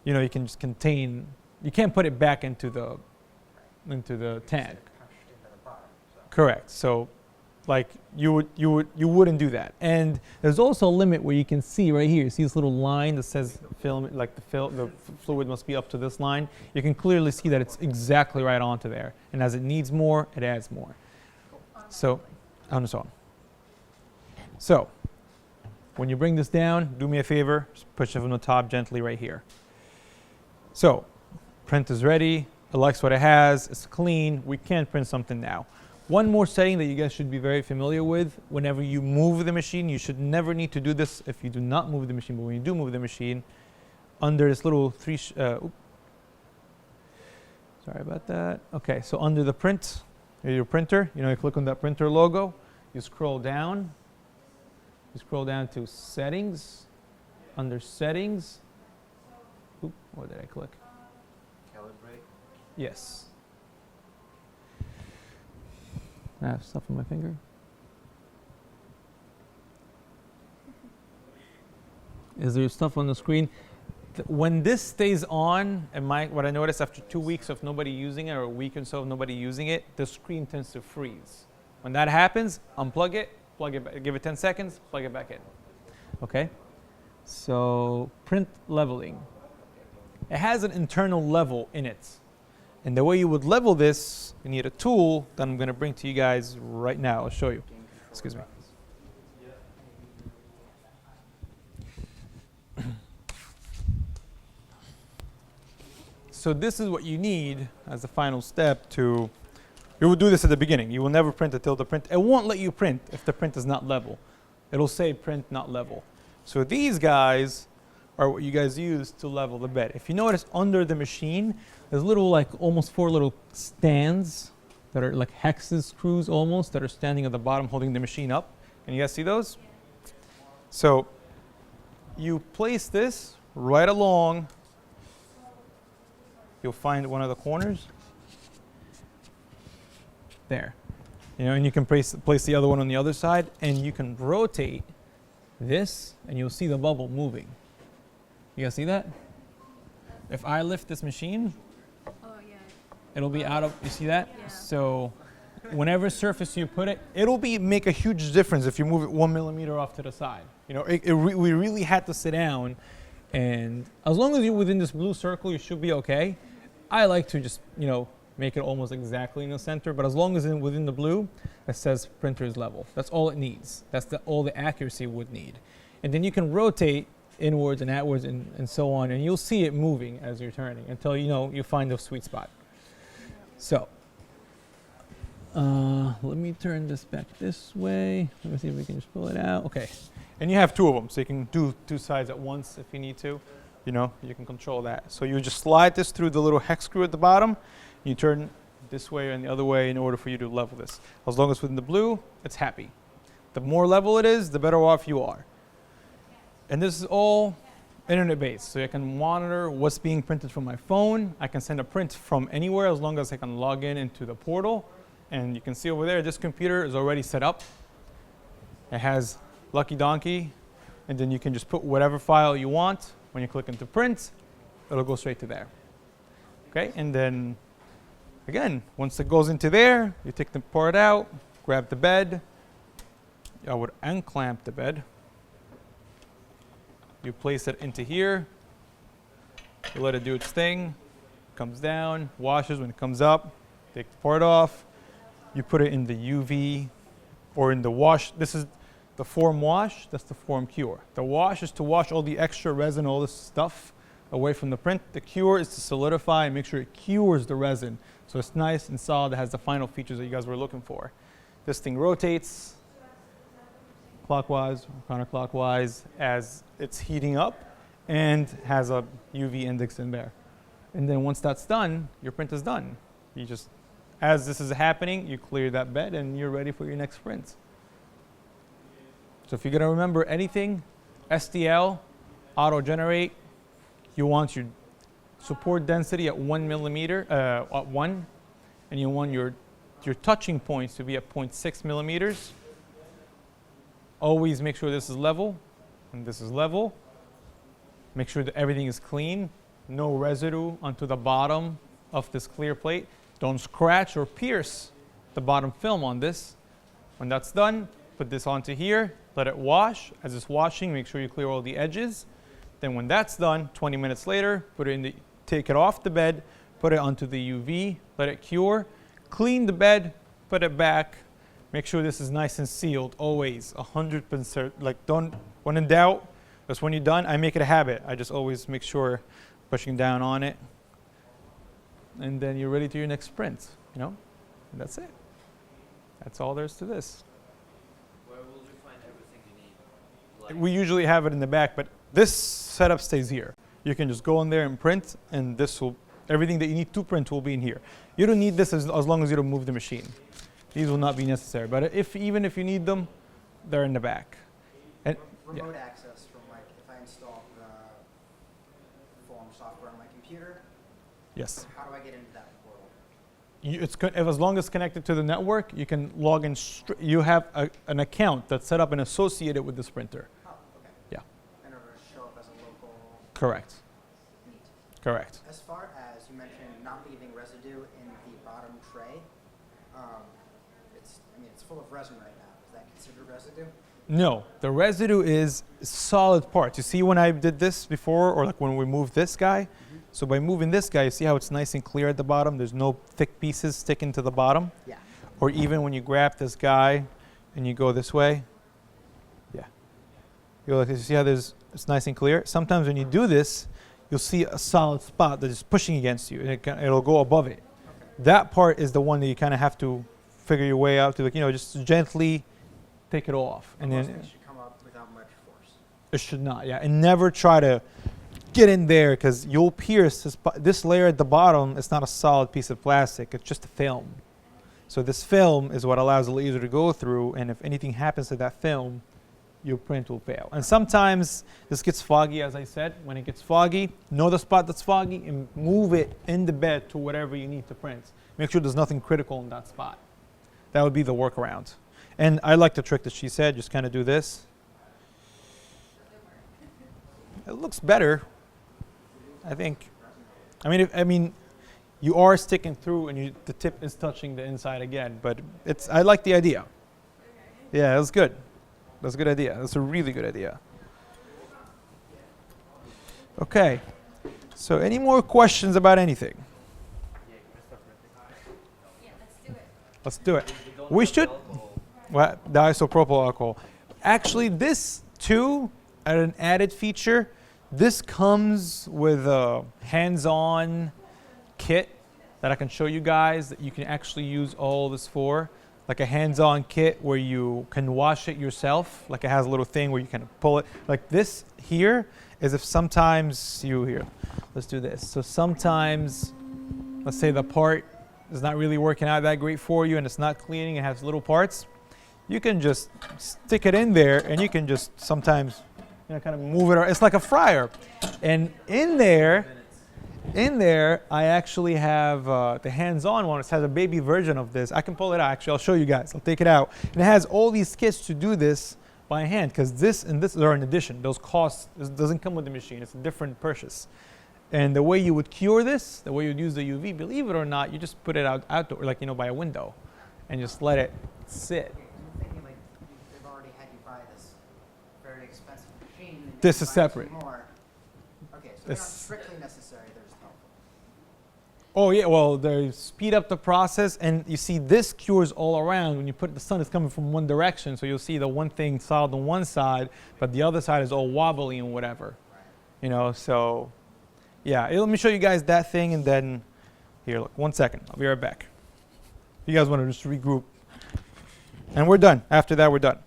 You know, you can just contain, you can't put it back into the tank. Pushed into the bottom. So. Correct. So like you wouldn't do that. And there's also a limit where you can see right here, you see this little line that says film, like the fluid must be up to this line. You can clearly see that it's exactly right onto there. And as it needs more, it adds more. So, on its own. So, when you bring this down, do me a favor, just push it from the top gently right here. So, print is ready. It likes what it has. It's clean. We can print something now. One more setting that you guys should be very familiar with, whenever you move the machine, you should never need to do this if you do not move the machine, but when you do move the machine, under this little sorry about that. Okay, so under the print, your printer, you click on that printer logo, you scroll down to settings, under settings, what did I click? Calibrate. Yes. I have stuff on my finger. Is there stuff on the screen? When this stays on, and what I noticed after 2 weeks of nobody using it, or a week or so of nobody using it, the screen tends to freeze. When that happens, unplug it, plug it back, give it 10 seconds, plug it back in. Okay? So, print leveling. It has an internal level in it. And the way you would level this, you need a tool that I'm going to bring to you guys right now. I'll show you. Excuse me. So this is what you need as the final step to, you will do this at the beginning. You will never print until the print, it won't let you print if the print is not level. It'll say print not level. So these guys are what you guys use to level the bed. If you notice under the machine, there's little like almost 4 little stands that are like hexes screws almost that are standing at the bottom holding the machine up. Can you guys see those? So you place this right along, you'll find one of the corners there. And you can place the other one on the other side, and you can rotate this and you'll see the bubble moving. You guys see that? If I lift this machine, Oh, yeah. it'll be out of, you see that? Yeah. So whenever surface you put it, it'll make a huge difference if you move it 1 millimeter off to the side. We really had to sit down, and as long as you're within this blue circle, you should be okay. I like to just, make it almost exactly in the center, but as long as it's within the blue, it says printer is level. That's all it needs. That's all the accuracy it would need. And then you can rotate inwards and outwards and so on, and you'll see it moving as you're turning until you find the sweet spot. So let me turn this back this way. Let me see if we can just pull it out. Okay, and you have 2 of them, so you can do 2 sides at once if you need to. You can control that. So you just slide this through the little hex screw at the bottom. You turn this way and the other way in order for you to level this. As long as within the blue, it's happy. The more level it is, the better off you are. And this is all internet-based, so I can monitor what's being printed from my phone. I can send a print from anywhere as long as I can log in into the portal. And you can see over there, this computer is already set up. It has Lucky Donkey, and then you can just put whatever file you want. When you click into print, it'll go straight to there. Okay, and then Again, once it goes into there, you take the part out, grab the bed. I would unclamp the bed. You place it into here. You let it do its thing. Comes down, washes. When it comes up, take the part off. You put it in the UV or in the wash. This is the form wash. That's the form cure. The wash is to wash all the extra resin, all this stuff away from the print. The cure is to solidify and make sure it cures the resin. So it's nice and solid. It has the final features that you guys were looking for. This thing rotates clockwise, counterclockwise as it's heating up and has a UV index in there. And then once that's done, your print is done. You just, as this is happening, you clear that bed and you're ready for your next print. So if you're gonna remember anything, STL, auto generate, you want your support density at 1 millimeter, at 1, and you want your touching points to be at 0.6 millimeters. Always make sure this is level and this is level. Make sure that everything is clean, no residue onto the bottom of this clear plate. Don't scratch or pierce the bottom film on this. When that's done, put this onto here, let it wash. As it's washing, make sure you clear all the edges. Then when that's done, 20 minutes later, put it in the, take it off the bed, put it onto the UV, let it cure, clean the bed, put it back. Make sure this is nice and sealed, always, 100%. Like don't, when in doubt, just when you're done, I make it a habit. I just always make sure pushing down on it. And then you're ready to your next sprint, you know? And that's it. That's all there is to this. Where will you find everything you need? Like We usually have it in the back, but this setup stays here. You can just go in there and print, and this will, everything that you need to print will be in here. You don't need this as long as you don't move the machine. These will not be necessary, but even if you need them, they're in the back. And Remote access from like if I install the form software on my computer, yes, how do I get into that portal? as long as it's connected to the network, you can log in. You have an account that's set up and associated with this printer. Oh, okay. Yeah. And it'll show up as a local Correct. neat. Correct. As far as you mentioned not leaving residue in the bottom tray, it's full of resin right now. Is that considered residue? No, the residue is solid parts. You see when I did this before, or like when we moved this guy? So by moving this guy, you see how it's nice and clear at the bottom? There's no thick pieces sticking to the bottom. Yeah. Or even when you grab this guy and you go this way. Yeah. You go like this, you see how it's nice and clear? Sometimes when you do this, you'll see a solid spot that is pushing against you, and it'll go above it. Okay. That part is the one that you kind of have to figure your way out to, like, just gently take it off. And Most then things should come up without much force. it should not, yeah. And never try to get in there, because you'll pierce this layer at the bottom. It's not a solid piece of plastic, it's just a film. So this film is what allows the laser to go through, and if anything happens to that film, your print will fail. And sometimes this gets foggy, as I said. When it gets foggy, know the spot that's foggy and move it in the bed to whatever you need to print. Make sure there's nothing critical in that spot. That would be the workaround. And I like the trick that she said, just kind of do this. It looks better, I think. I mean, you are sticking through, and the tip is touching the inside again. But I like the idea. Yeah, it was good. That's a good idea. That's a really good idea. Okay. So, any more questions about anything? Yeah, let's do it. Let's do it. We don't We have should. alcohol. What? The isopropyl alcohol. Actually, this too, an added feature. This comes with a hands-on kit that I can show you guys that you can actually use all this for. Like a hands-on kit where you can wash it yourself. Like it has a little thing where you can pull it. Like this here is if sometimes let's do this. So sometimes, let's say the part is not really working out that great for you and it's not cleaning, it has little parts. You can just stick it in there and you can just sometimes, kind of move it. It's like a fryer. And in there, I actually have the hands-on one. It has a baby version of this. I can pull it out. Actually, I'll show you guys. I'll take it out. And it has all these kits to do this by hand, because this and this are an addition. Those costs, this doesn't come with the machine. It's a different purchase. And the way you would cure this, the way you'd use the UV, believe it or not, you just put it outdoor, like, by a window, and just let it sit. Okay, I'm thinking like they've already had you buy this very expensive machine. And This you is buy separate. some more. Okay, so they're not This- strictly necessary. They're just helpful. Oh yeah, well, they speed up the process, and you see this cures all around. When you put the sun is coming from one direction, so you'll see the one thing solid on one side, but the other side is all wobbly and whatever. Right. So yeah, let me show you guys that thing, and then here, look, 1 second, I'll be right back. You guys want to just regroup, and we're done. After that, we're done.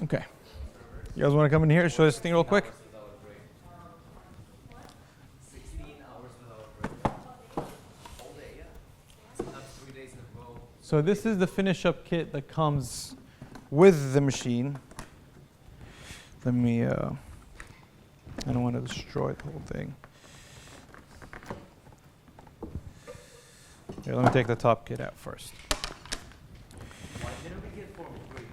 Okay. You guys want to come in here and show this thing real quick? 16 hours without break. All day, yeah. Sometimes 3 days in a row. So this is the finish up kit that comes with the machine. Let me, I don't want to destroy the whole thing. Here, let me take the top kit out first. Why didn't we get Form 3?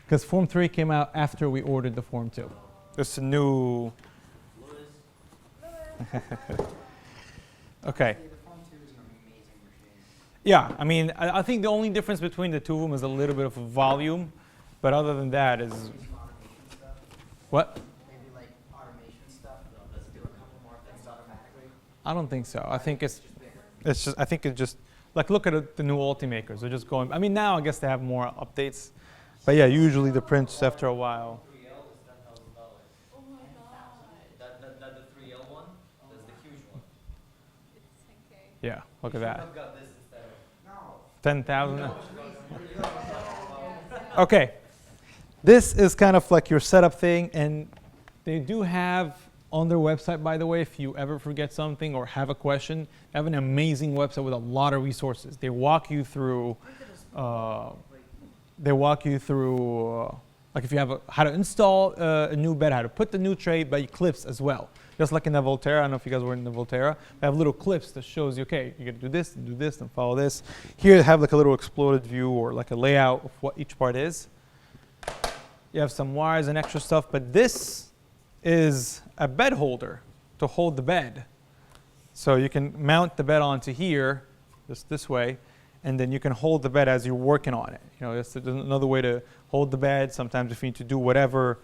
Because Form 3 came out after we ordered the Form 2. It's a new... Okay. The Form 2 is an amazing machine. Yeah, I mean, I think the only difference between the two of them is a little bit of volume, but other than that is... Some automation stuff. What? Maybe like automation stuff. Let's do a couple more things automatically. I don't think so. I think it's Bigger. just, I think it's just, like, look at the new Ultimakers. They're just going, I mean, now I guess they have more updates. But yeah, usually the prints after a while. 3L is $10,000. Oh my god. That the 3L one, that's the huge one. It's 10K. Yeah, look at You should that. have got this instead of. No. 10,000. Okay. This is kind of like your setup thing, and they do have on their website, by the way, if you ever forget something or have a question, they have an amazing website with a lot of resources. They walk you through, like if you have how to install a new bed, how to put the new tray by clips as well. Just like in the Volterra, I don't know if you guys were in the Volterra, they have little clips that shows you, okay, you're gonna do this, and follow this. Here they have like a little exploded view or like a layout of what each part is. You have some wires and extra stuff, but this is a bed holder to hold the bed. So you can mount the bed onto here, just this way, and then you can hold the bed as you're working on it. You know, that's another way to hold the bed. Sometimes if you need to do whatever,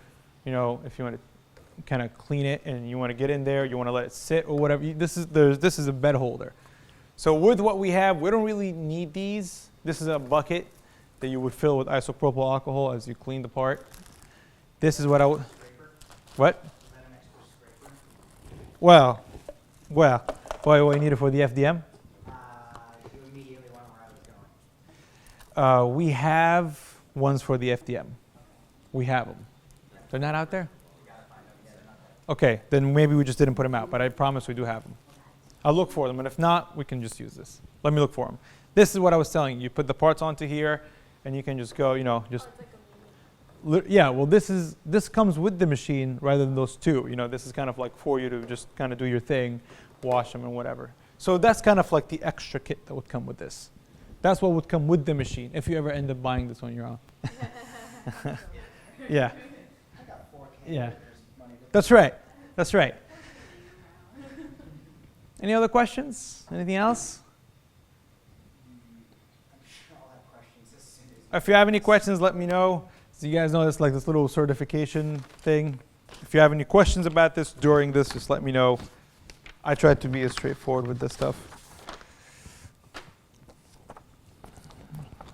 you know, if you want to kind of clean it and you want to get in there, you want to let it sit or whatever. This is a bed holder. So with what we have, we don't really need these. This is a bucket that you would fill with isopropyl alcohol as you clean the part. This is what I would. Scraper? What? Is that an extra scraper? Well, why do I need it for the FDM? You immediately went where I was going. We have ones for the FDM. We have them. They're not out there? You gotta find them. Yeah, they're not there. Okay, then maybe we just didn't put them out, but I promise we do have them. I'll look for them, and if not, we can just use this. Let me look for them. This is what I was telling you. You put the parts onto here, and you can just go, you know, just... Yeah, well, this comes with the machine rather than those two. You know, this is kind of like for you to just kind of do your thing, wash them and whatever. So that's kind of like the extra kit that would come with this. That's what would come with the machine if you ever end up buying this on your own. Yeah, I got 4K. Yeah. There's money to that's right. That's right. Any other questions? Anything else? I'm sure I'll have questions as soon as If you have any questions, let me know. So you guys know it's like this little certification thing. If you have any questions about this during this, just let me know. I tried to be as straightforward with this stuff.